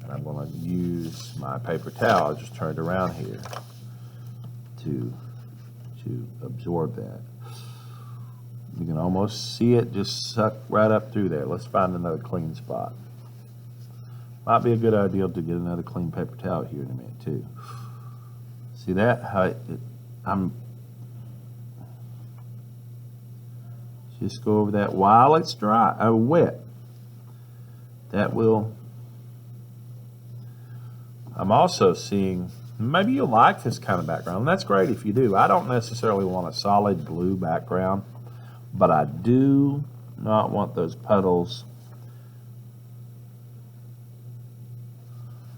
And I'm going to use my paper towel, just turned around here, to absorb that. You can almost see it just suck right up through there. Let's find another clean spot. Might be a good idea to get another clean paper towel here in a minute too. See that? How I'm just go over that while it's dry, wet. That will. I'm also seeing, maybe you like this kind of background, and that's great if you do. I don't necessarily want a solid blue background, but I do not want those puddles.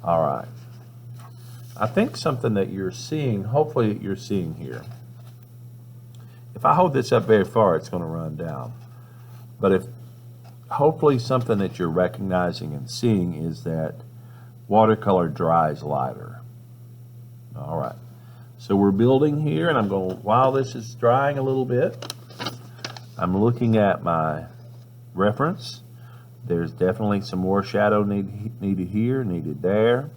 All right. I think something that you're seeing, hopefully you're seeing here. If I hold this up very far, it's going to run down. But if hopefully something that you're recognizing and seeing is that watercolor dries lighter. All right. So we're building here, and I'm going, while this is drying a little bit, I'm looking at my reference. There's definitely some more shadow needed here, needed there.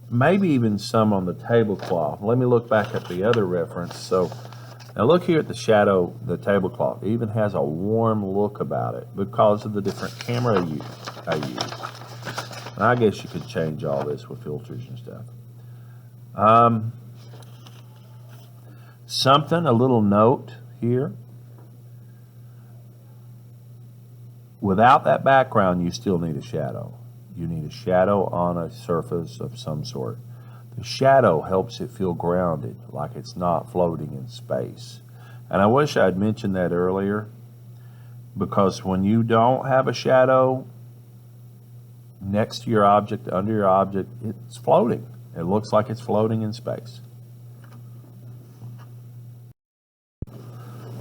Maybe even some on the tablecloth. Let me look back at the other reference. So now look here at the shadow, the tablecloth. It even has a warm look about it because of the different camera I use. And I guess you could change all this with filters and stuff. A little note here. Without that background, you still need a shadow. You need a shadow on a surface of some sort. The shadow helps it feel grounded, like it's not floating in space. And I wish I'd mentioned that earlier, because when you don't have a shadow next to your object, under your object, it's floating. It looks like it's floating in space.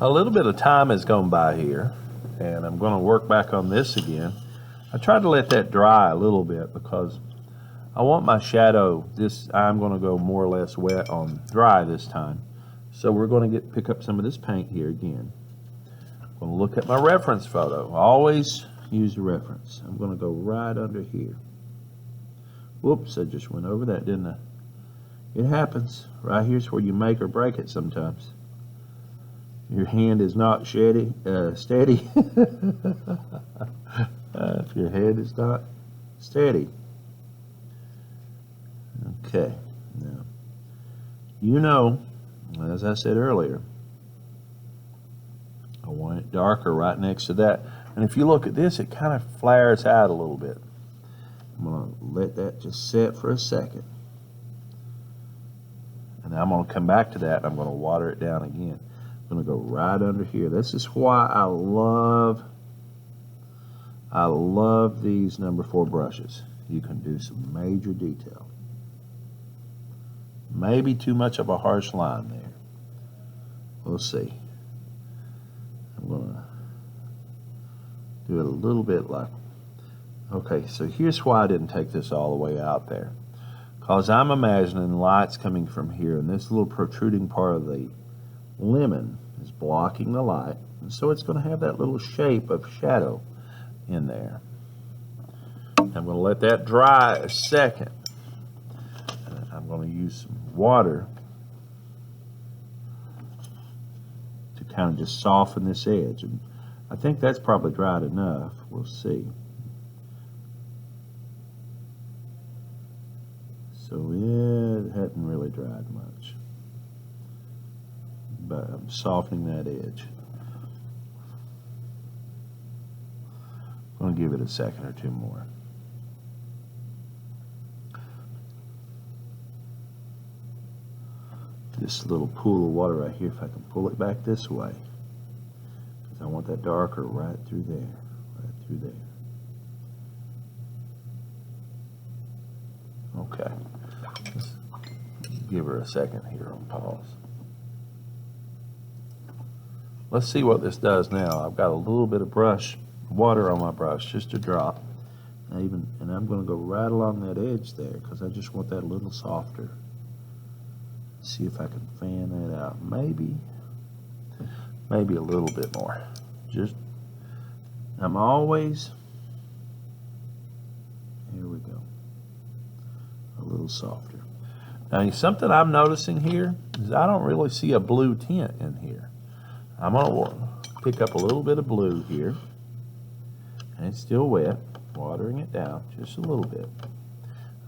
A little bit of time has gone by here, and I'm going to work back on this again. I tried to let that dry a little bit because I want my shadow, I'm going to go more or less wet on dry this time. So we're going to pick up some of this paint here again. I'm going to look at my reference photo. Always use the reference. I'm going to go right under here. Whoops, I just went over that, didn't I? It happens. Right here's where you make or break it sometimes. Your hand is not steady. If your head is not steady. Okay. Now, you know, as I said earlier, I want it darker right next to that. And if you look at this, it kind of flares out a little bit. I'm going to let that just set for a second. And I'm going to come back to that, and I'm going to water it down again. I'm going to go right under here. This is why I love these number 4 brushes. You can do some major detail. Maybe too much of a harsh line there. We'll see. I'm going to do it a little bit like, okay, so here's why I didn't take this all the way out there. Because I'm imagining lights coming from here, and this little protruding part of the lemon is blocking the light, and so it's going to have that little shape of shadow in there. I'm going to let that dry a second. I'm going to use some water to kind of just soften this edge, and I think that's probably dried enough. We'll see. So it hadn't really dried much, but I'm softening that edge. I'm going to give it a second or two more. This little pool of water right here, if I can pull it back this way, because I want that darker right through there, right through there. Okay, let's give her a second here on pause. Let's see what this does now. I've got a little bit of water on my brush, just a drop. And I'm going to go right along that edge there because I just want that a little softer. See if I can fan that out. Maybe a little bit more. I'm always, here we go, a little softer. Now, something I'm noticing here is I don't really see a blue tint in here. I'm going to pick up a little bit of blue here, and it's still wet, watering it down just a little bit.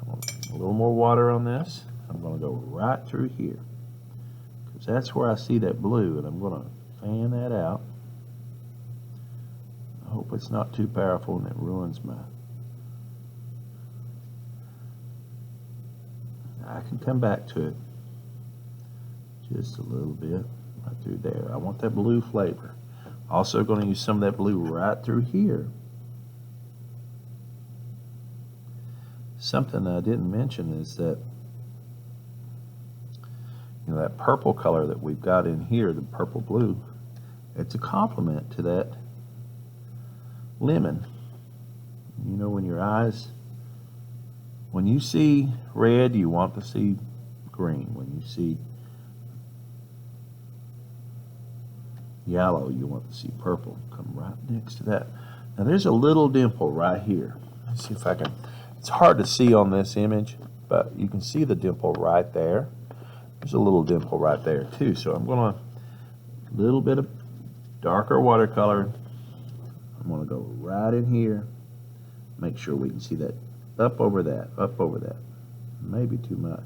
I'm going to a little more water on this. I'm going to go right through here because that's where I see that blue, and I'm going to fan that out. I hope it's not too powerful and it ruins my... I can come back to it just a little bit right through there. I want that blue flavor. Also going to use some of that blue right through here. Something I didn't mention is that that purple color that we've got in here, the purple blue, it's a complement to that lemon. You know, when you see red, you want to see green. When you see yellow, you want to see purple. Come right next to that. Now there's a little dimple right here. Let's see if I can, it's hard to see on this image, but you can see the dimple right there. There's a little dimple right there too. So I'm gonna, a little bit of darker watercolor. I'm gonna go right in here. Make sure we can see that up over that, up over that. Maybe too much.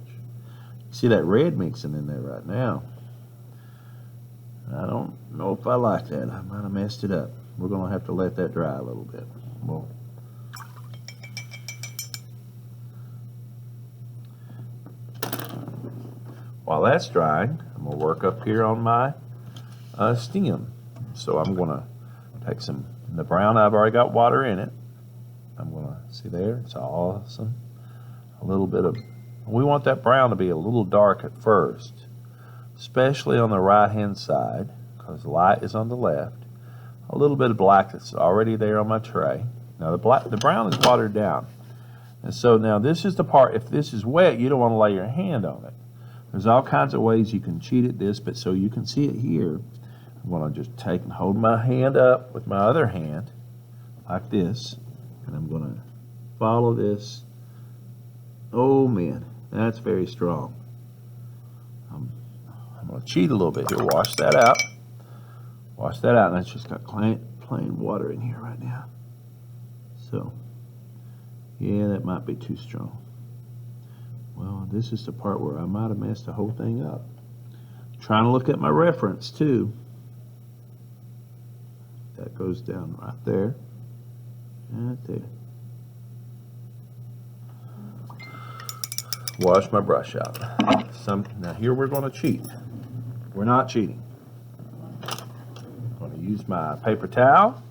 See that red mixing in there right now. I don't know if I like that. I might have messed it up. We're going to have to let that dry a little bit. Well, while that's drying, I'm going to work up here on my stem. So I'm going to take the brown, I've already got water in it. I'm going to, see there, it's awesome. A little bit of, we want that brown to be a little dark at first, especially on the right hand side, because the light is on the left. A little bit of black that's already there on my tray. Now the brown is watered down. And so now this is the part, if this is wet, you don't want to lay your hand on it. There's all kinds of ways you can cheat at this, but so you can see it here, I'm going to just take and hold my hand up with my other hand, like this, and I'm going to follow this. Oh man, that's very strong. I'm going to cheat a little bit here. Wash that out. Wash that out, and it's just got plain water in here right now. So, yeah, that might be too strong. Well, this is the part where I might have messed the whole thing up. Trying to look at my reference, too. That goes down right there. Right there. Wash my brush out. Now here we're going to cheat. We're not cheating. I'm going to use my paper towel.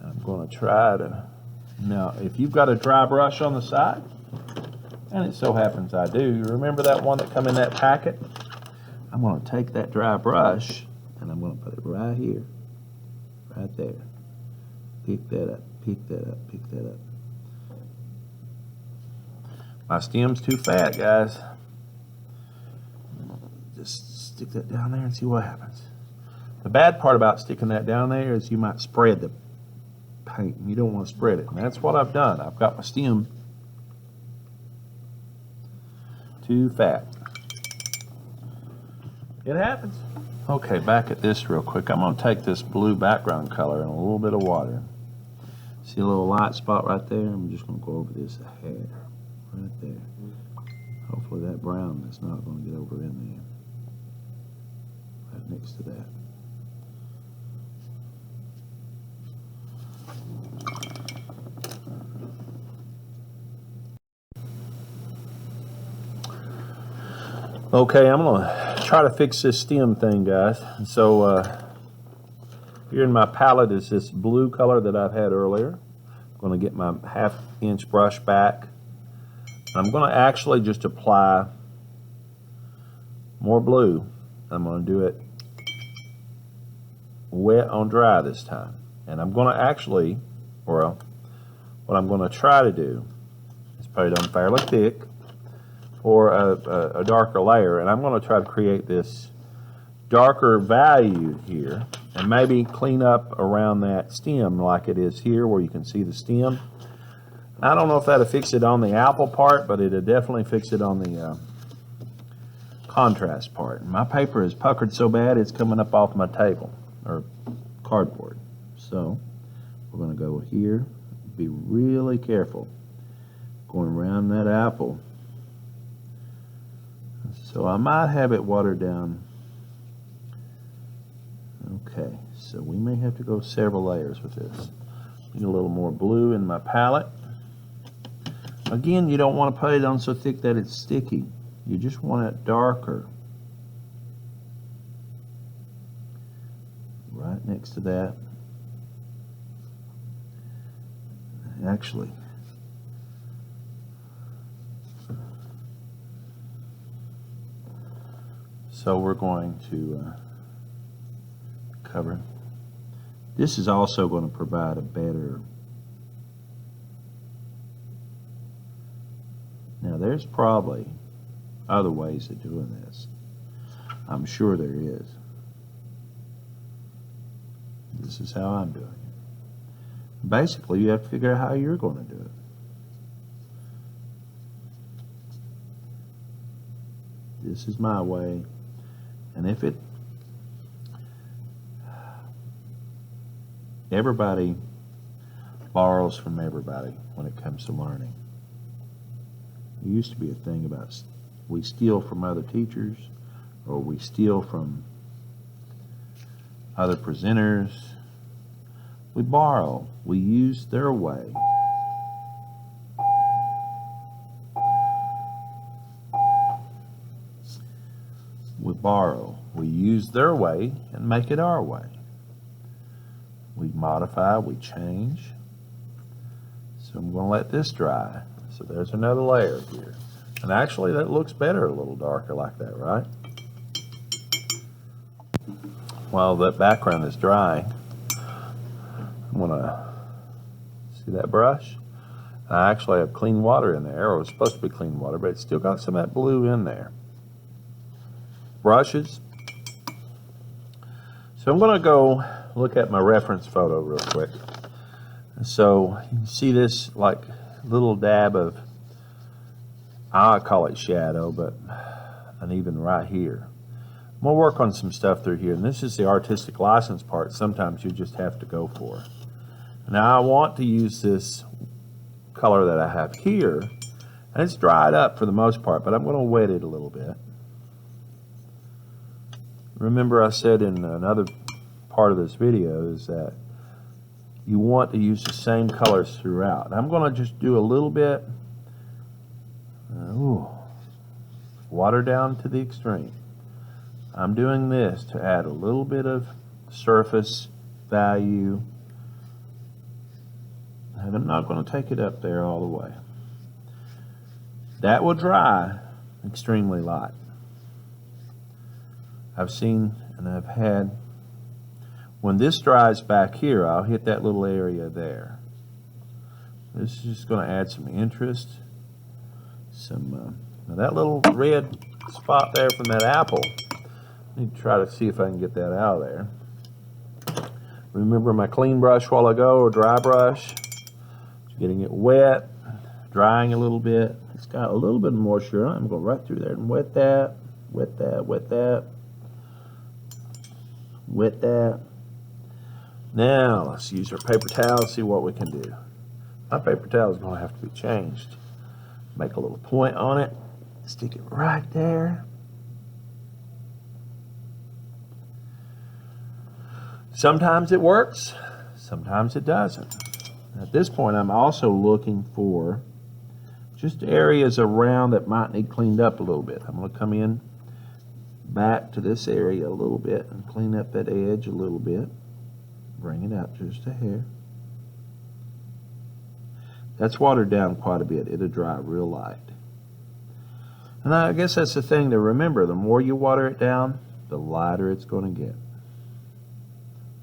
I'm going to try to, now if you've got a dry brush on the side, and it so happens I do, you remember that one that come in that packet? I'm going to take that dry brush and I'm going to put it right here, right there. Pick that up, pick that up, pick that up. My stem's too fat, guys. Just stick that down there and see what happens. The bad part about sticking that down there is you might spread the paint. You don't want to spread it. And that's what I've done. I've got my stem too fat. It happens. Okay, back at this real quick. I'm going to take this blue background color and a little bit of water. See a little light spot right there? I'm just going to go over this a hair. Right there. Hopefully that brown is not going to get over in there. Right next to that. Okay, I'm going to try to fix this stem thing, guys. So here in my palette is this blue color that I've had earlier. I'm going to get my 1/2 inch brush back. I'm going to actually just apply more blue. I'm going to do it wet on dry this time. And I'm going to actually, or what I'm going to try to do is put it on fairly thick or a darker layer. And I'm going to try to create this darker value here and maybe clean up around that stem like it is here where you can see the stem. I don't know if that'll fix it on the apple part, but it'll definitely fix it on the contrast part. My paper is puckered so bad it's coming up off my table, or cardboard. So we're going to go here, be really careful going around that apple. So I might have it watered down. Okay, so we may have to go several layers with this. Need a little more blue in my palette. Again, you don't want to put it on so thick that it's sticky. You just want it darker. Right next to that. Actually, so we're going to cover This is also going to provide a better... Now there's probably other ways of doing this. I'm sure there is. This is how I'm doing it. Basically, you have to figure out how you're going to do it. This is my way. And if it... Everybody borrows from everybody when it comes to learning. There used to be a thing about we steal from other teachers, or we steal from other presenters. We borrow. We use their way. We borrow. We use their way and make it our way. We modify, we change. So I'm going to let this dry. So there's another layer here. And actually that looks better, a little darker like that, right? While that background is drying, I'm going to see that brush. I actually have clean water in there, or it's supposed to be clean water, but it's still got some of that blue in there. Brushes. So I'm going to go look at my reference photo real quick. So you can see this like little dab of, I call it shadow, but uneven right here. I'm going to work on some stuff through here, and this is the artistic license part. Sometimes you just have to go for it. Now I want to use this color that I have here, and it's dried up for the most part, but I'm going to wet it a little bit. Remember I said in another part of this video is that you want to use the same colors throughout. And I'm going to just do a little bit, water down to the extreme. I'm doing this to add a little bit of surface value. And I'm not going to take it up there all the way. That will dry extremely light. I've seen and I've had, when this dries back here, I'll hit that little area there. This is just going to add some interest. Now that little red spot there from that apple, I need to try to see if I can get that out of there. Remember my clean brush while ago, or dry brush? Getting it wet, drying a little bit. It's got a little bit of moisture on it. I'm going right through there and wet that, wet that, wet that, wet that. Now let's use our paper towel and see what we can do. My paper towel is going to have to be changed. Make a little point on it, stick it right there. Sometimes it works, sometimes it doesn't. At this point, I'm also looking for just areas around that might need cleaned up a little bit. I'm going to come in back to this area a little bit and clean up that edge a little bit. Bring it out just a hair. That's watered down quite a bit. It'll dry real light. And I guess that's the thing to remember. The more you water it down, the lighter it's going to get.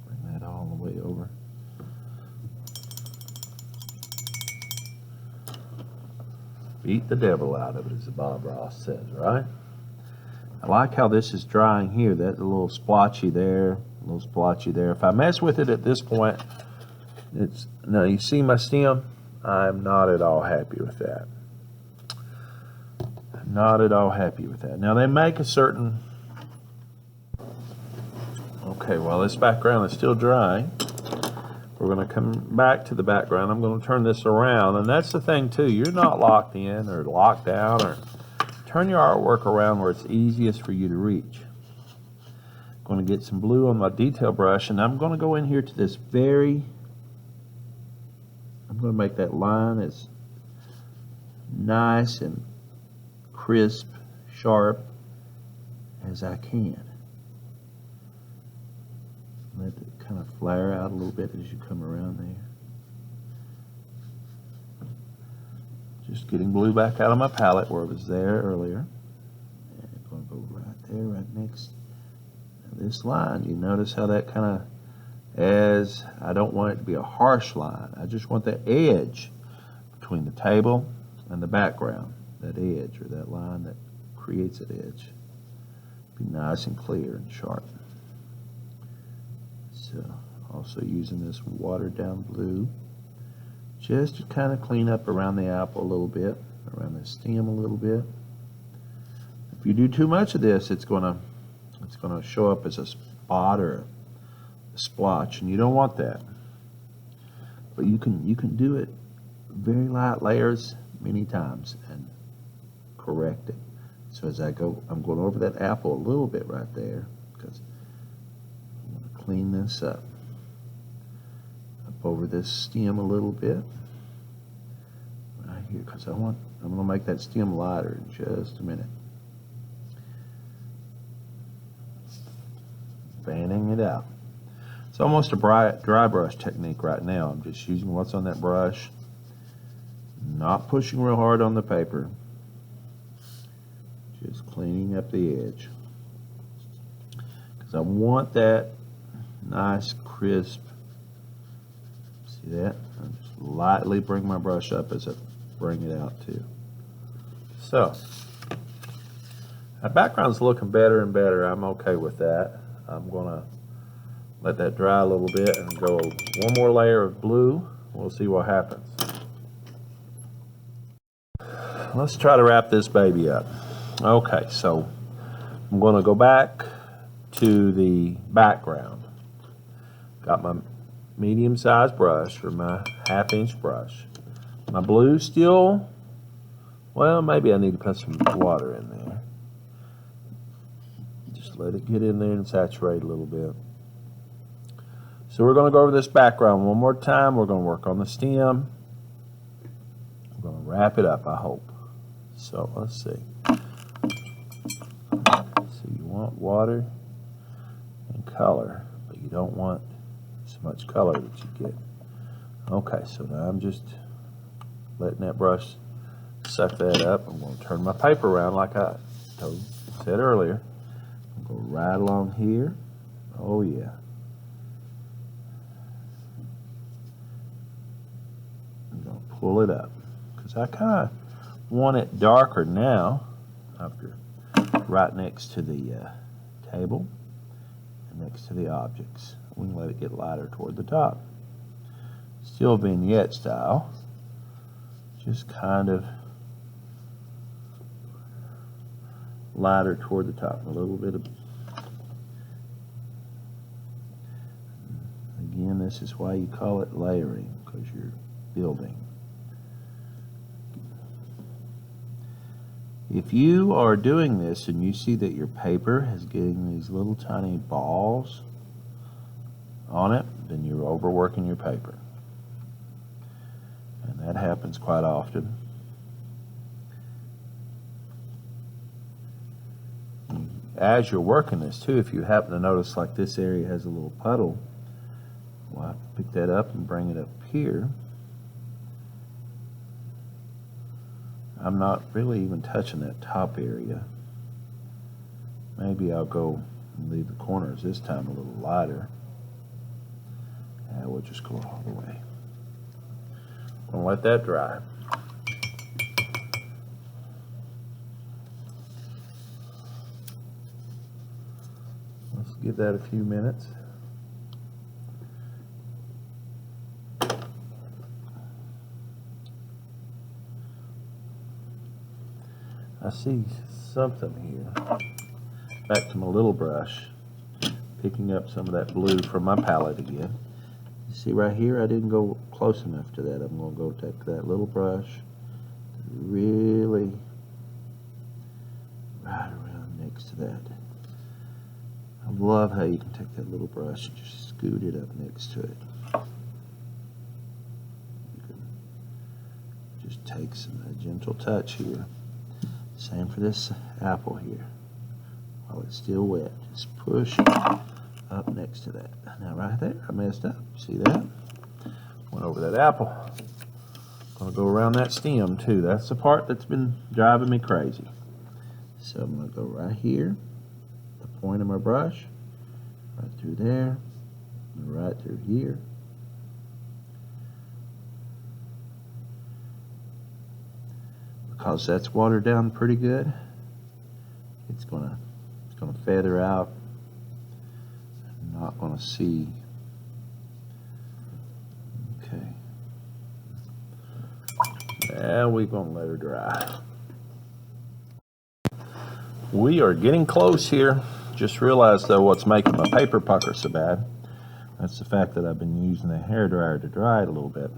Bring that all the way over. Beat the devil out of it, as Bob Ross says, right? I like how this is drying here. That's a little splotchy there, a little splotchy there. If I mess with it at this point, it's, now you see my stem? I'm not at all happy with that. Not at all happy with that. Now they make a certain, okay, while this background is still drying, we're going to come back to the background. I'm going to turn this around, and that's the thing too. You're not locked in or locked down, or turn your artwork around where it's easiest for you to reach. I'm going to get some blue on my detail brush, and I'm going to go in here to this I'm going to make that line as nice and crisp, sharp as I can. Let it kind of flare out a little bit as you come around there. Just getting blue back out of my palette where it was there earlier. And I'm going to go right there, right next to this line. You notice how that kind of as I don't want it to be a harsh line. I just want the edge between the table and the background, that edge or that line that creates that edge, be nice and clear and sharp. So also using this watered down blue just to kind of clean up around the apple a little bit, around the stem a little bit. If you do too much of this, it's gonna show up as a spot or a splotch, and you don't want that. But you can do it very light layers many times and correct it. So as I go, I'm going over that apple a little bit right there because I want to clean this up. Up over this stem a little bit right here because I'm going to make that stem lighter in just a minute. Fanning it out. It's almost a dry brush technique right now. I'm just using what's on that brush, not pushing real hard on the paper, just cleaning up the edge. Because I want that nice, crisp, see that? I just lightly bring my brush up as I bring it out too. So, that background's looking better and better. I'm okay with that. I'm gonna let that dry a little bit and go one more layer of blue. We'll see what happens. Let's try to wrap this baby up. Okay, so I'm gonna go back to the background. Got my medium-sized brush or my half-inch brush. My blue still, well, maybe I need to put some water in there. Just let it get in there and saturate a little bit. So we're going to go over this background one more time. We're going to work on the stem. We're going to wrap it up, I hope. So let's see. So you want water and color, but you don't want so much color that you get. Okay, so now I'm just letting that brush suck that up. I'm going to turn my paper around like I said earlier. I'm going to go right along here. Oh yeah. I'm going to pull it up because I kind of want it darker now after right next to the table and next to the objects. We can let it get lighter toward the top. Still vignette style, just kind of lighter toward the top. A little bit of, again, this is why you call it layering, because you're building. If you are doing this and you see that your paper is getting these little tiny balls on it, then you're overworking your paper. And that happens quite often. As you're working this too, if you happen to notice like this area has a little puddle, we'll have to pick that up and bring it up here. I'm not really even touching that top area. Maybe I'll go and leave the corners this time a little lighter. And we'll just go all the way. I'll let that dry. Let's give that a few minutes. I see something here. Back to my little brush, picking up some of that blue from my palette again. You see right here, I didn't go close enough to that. I'm going to go take that little brush, really right around next to that. I love how you can take that little brush and just scoot it up next to it. You can just take a gentle touch here. Same for this apple here. While it's still wet, just push up next to that. Now right there, I messed up. See that? Went over that apple. Gonna go around that stem too. That's the part that's been driving me crazy. So I'm gonna go right here, the point of my brush, right through there, right through here. Because that's watered down pretty good, it's gonna feather out. I'm not gonna see. Okay. And we're gonna let her dry. We are getting close here. Just realized though what's making my paper pucker so bad. That's the fact that I've been using the hairdryer to dry it a little bit.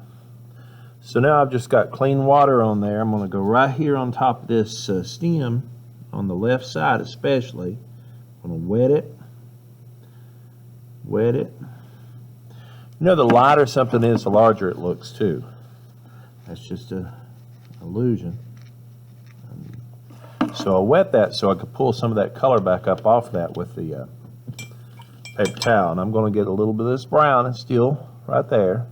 So now I've just got clean water on there. I'm going to go right here on top of this stem, on the left side especially. I'm going to wet it. Wet it. You know, the lighter something is, the larger it looks too. That's just an illusion. So I wet that so I could pull some of that color back up off that with the paper towel. And I'm going to get a little bit of this brown and still right there.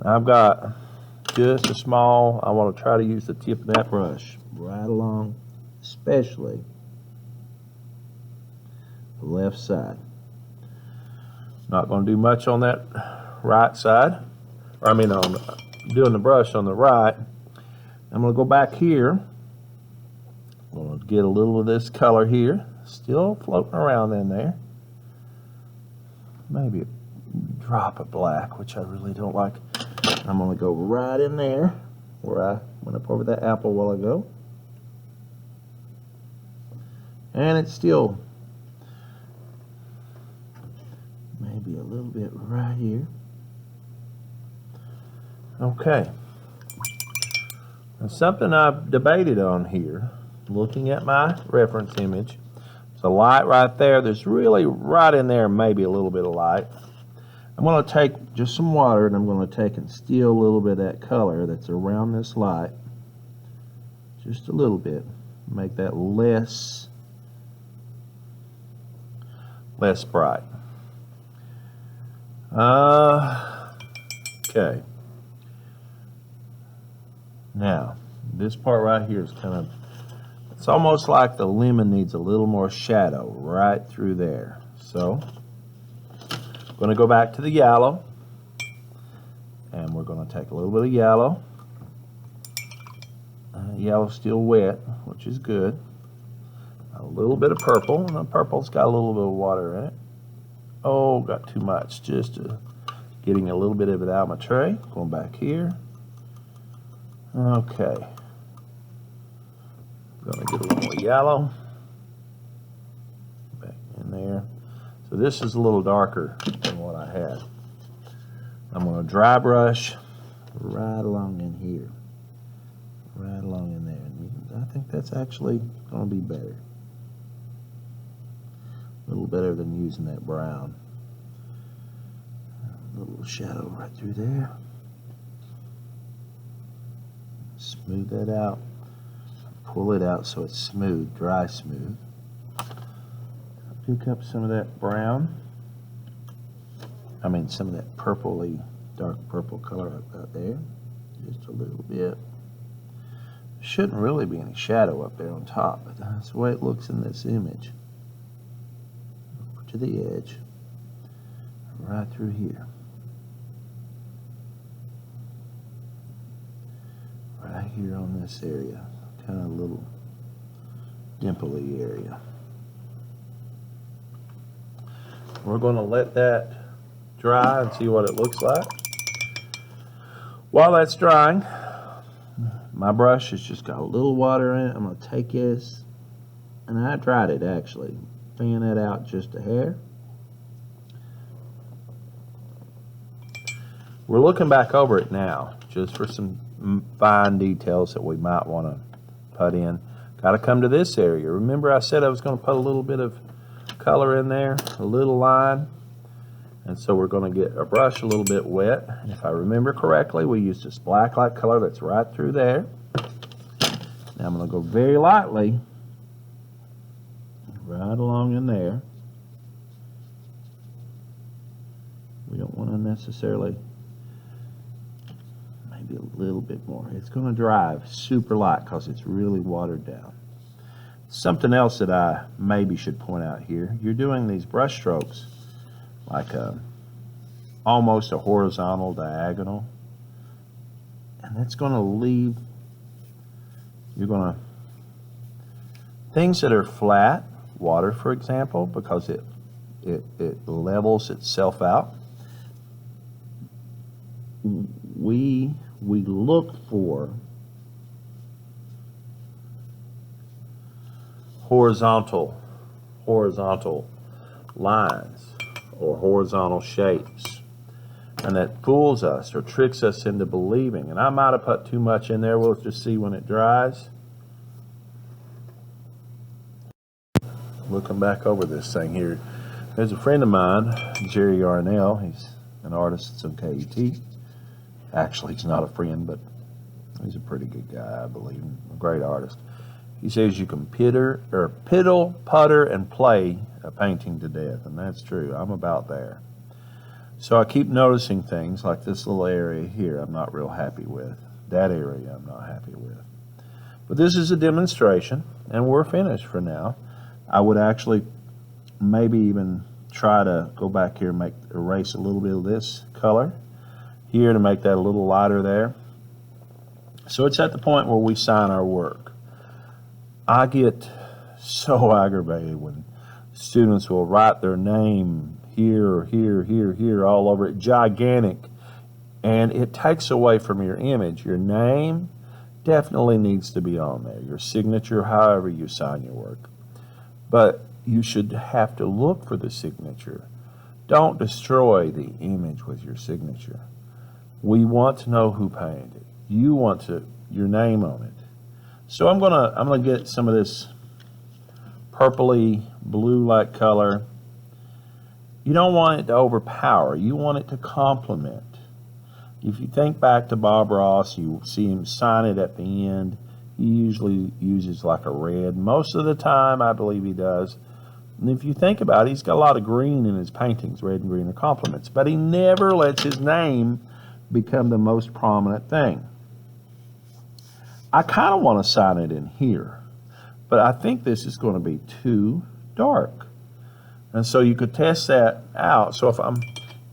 I've got just a small, I want to try to use the tip of that brush right along, especially the left side. Not going to do much on that right side, or I mean on doing the brush on the right. I'm going to go back here. I'm going to get a little of this color here, still floating around in there. Maybe a drop of black, which I really don't like. I'm going to go right in there where I went up over that apple a while ago. And it's still maybe a little bit right here. Okay. Now something I've debated on here, looking at my reference image, it's a light right there. There's really right in there maybe a little bit of light. I'm going to take just some water and I'm going to take and steal a little bit of that color that's around this light. Just a little bit. Make that less bright. Okay. Now, this part right here is kind of, it's almost like the lemon needs a little more shadow right through there. So, I'm going to go back to the yellow, and we're going to take a little bit of yellow. Yellow's still wet, which is good. A little bit of purple, and the purple's got a little bit of water in it. Oh, got too much. Just getting a little bit of it out of my tray. Going back here. Okay. Going to get a little more yellow. Back in there. So this is a little darker than what I had. I'm going to dry brush right along in here. Right along in there. And I think that's actually going to be better. A little better than using that brown. A little shadow right through there. Smooth that out. Pull it out so it's smooth, dry smooth. Pick up some of that brown. I mean some of that purpley, dark purple color I've got there. Just a little bit. Shouldn't really be any shadow up there on top, but that's the way it looks in this image. Over to the edge. Right through here. Right here on this area. Kind of a little dimply area. We're going to let that dry and see what it looks like. While that's drying, my brush has just got a little water in it. I'm going to take this, and I dried it actually. Fan it out just a hair. We're looking back over it now, just for some fine details that we might want to put in. Got to come to this area. Remember I said I was going to put a little bit of color in there, a little line, and so we're going to get our brush a little bit wet. And if I remember correctly, we used this black light color that's right through there. Now I'm going to go very lightly right along in there. We don't want to necessarily, maybe a little bit more. It's going to drive super light because it's really watered down. Something else that I maybe should point out here, you're doing these brush strokes like almost a horizontal diagonal. And it's going to leave, you're going to, things that are flat, water for example, because it levels itself out. We look for horizontal lines or horizontal shapes, and that fools us or tricks us into believing. And I might have put too much in there. We'll just see when it dries. Looking back over this thing here, there's a friend of mine, Jerry Yarnell. He's an artist at some KUT. Actually, he's not a friend, but he's a pretty good guy, I believe, a great artist. He says you can piddle, putter, and play a painting to death, and that's true. I'm about there. So I keep noticing things like this little area here I'm not real happy with. That area I'm not happy with. But this is a demonstration, and we're finished for now. I would actually maybe even try to go back here and erase a little bit of this color here to make that a little lighter there. So it's at the point where we sign our work. I get so aggravated when students will write their name here, here, here, here, all over it, gigantic, and it takes away from your image. Your name definitely needs to be on there, your signature, however you sign your work. But you should have to look for the signature. Don't destroy the image with your signature. We want to know who painted it. You want your name on it. So I'm gonna get some of this purpley blue-like color. You don't want it to overpower. You want it to complement. If you think back to Bob Ross, you see him sign it at the end. He usually uses like a red. Most of the time, I believe he does. And if you think about it, he's got a lot of green in his paintings. Red and green are complements. But he never lets his name become the most prominent thing. I kind of want to sign it in here, but I think this is going to be too dark. And so you could test that out. So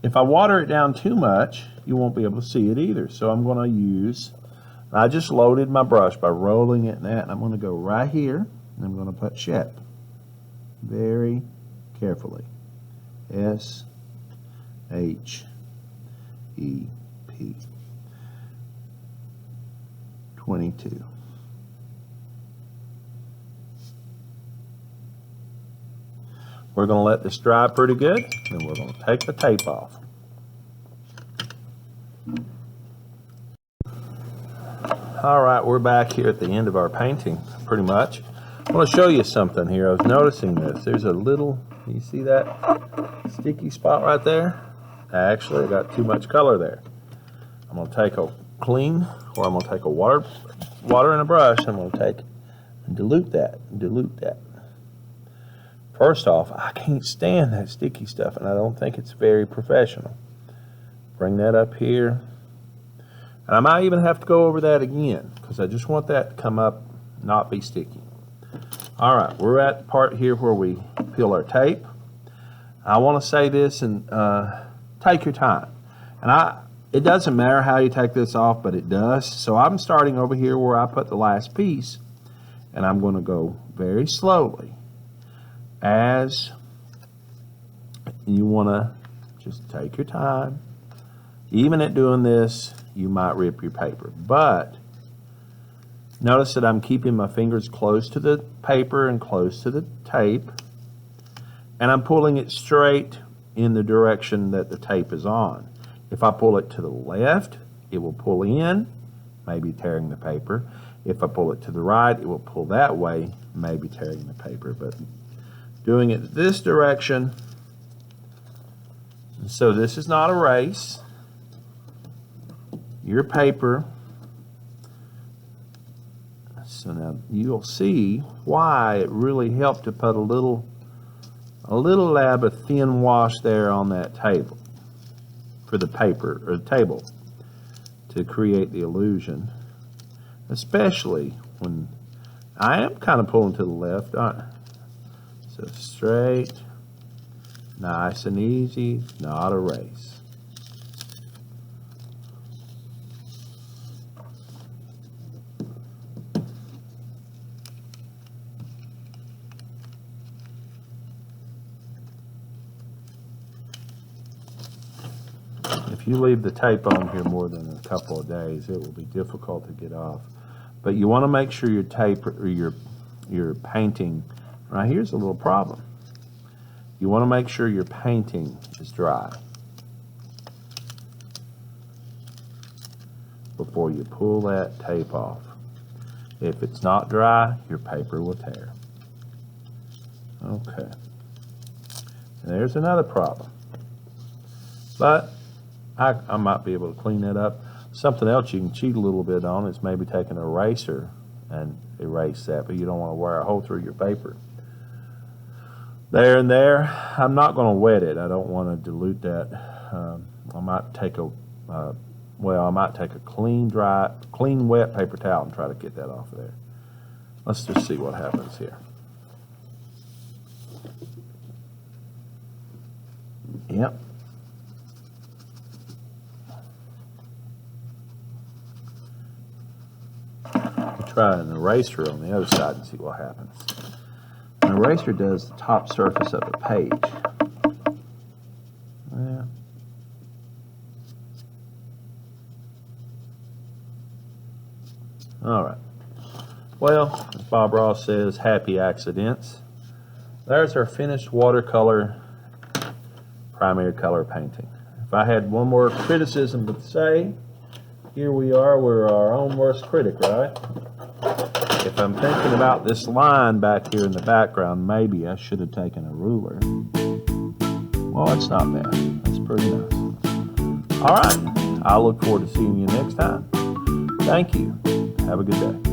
if I water it down too much, you won't be able to see it either. So I'm going to use, I just loaded my brush by rolling it in that, and I'm going to go right here, and I'm going to put Shep very carefully. S-H-E-P. 22. We're going to let this dry pretty good, and we're going to take the tape off. All right, we're back here at the end of our painting, pretty much. I want to show you something here. I was noticing this. There's a little, you see that sticky spot right there? Actually, I got too much color there. I'm going to take a clean, or I'm going to take a water and a brush, and I'm going to take and dilute that. First off, I can't stand that sticky stuff, and I don't think it's very professional. Bring that up here. And I might even have to go over that again, because I just want that to come up, not be sticky. All right, we're at the part here where we peel our tape. I want to say this, and take your time. And it doesn't matter how you take this off, but it does. So I'm starting over here where I put the last piece, and I'm going to go very slowly. As you want to just take your time. Even at doing this, you might rip your paper. But notice that I'm keeping my fingers close to the paper and close to the tape. And I'm pulling it straight in the direction that the tape is on. If I pull it to the left, it will pull in, maybe tearing the paper. If I pull it to the right, it will pull that way, maybe tearing the paper. But doing it this direction, so this is not a race. Your paper, so now you'll see why it really helped to put a little dab of thin wash there on that table for the paper or the table to create the illusion, especially when I am kind of pulling to the left. So straight, nice and easy, not a race. you leave the tape on here more than a couple of days, it will be difficult to get off. But you want to make sure your tape or your painting, right here's a little problem. You want to make sure your painting is dry before you pull that tape off. If it's not dry, your paper will tear. Okay. And there's another problem. But I might be able to clean that up. Something else you can cheat a little bit on is maybe take an eraser and erase that, but you don't want to wear a hole through your paper. There and there, I'm not going to wet it. I don't want to dilute that. I might take a clean wet paper towel and try to get that off of there. Let's just see what happens here. Yep. Try an eraser on the other side and see what happens. An eraser does the top surface of the page. Yeah. All right. Well, as Bob Ross says, happy accidents. There's our finished watercolor primary color painting. If I had one more criticism to say, here we are, we're our own worst critic, right? If I'm thinking about this line back here in the background, maybe I should have taken a ruler. Well, it's not bad. That's pretty nice. All right. I look forward to seeing you next time. Thank you. Have a good day.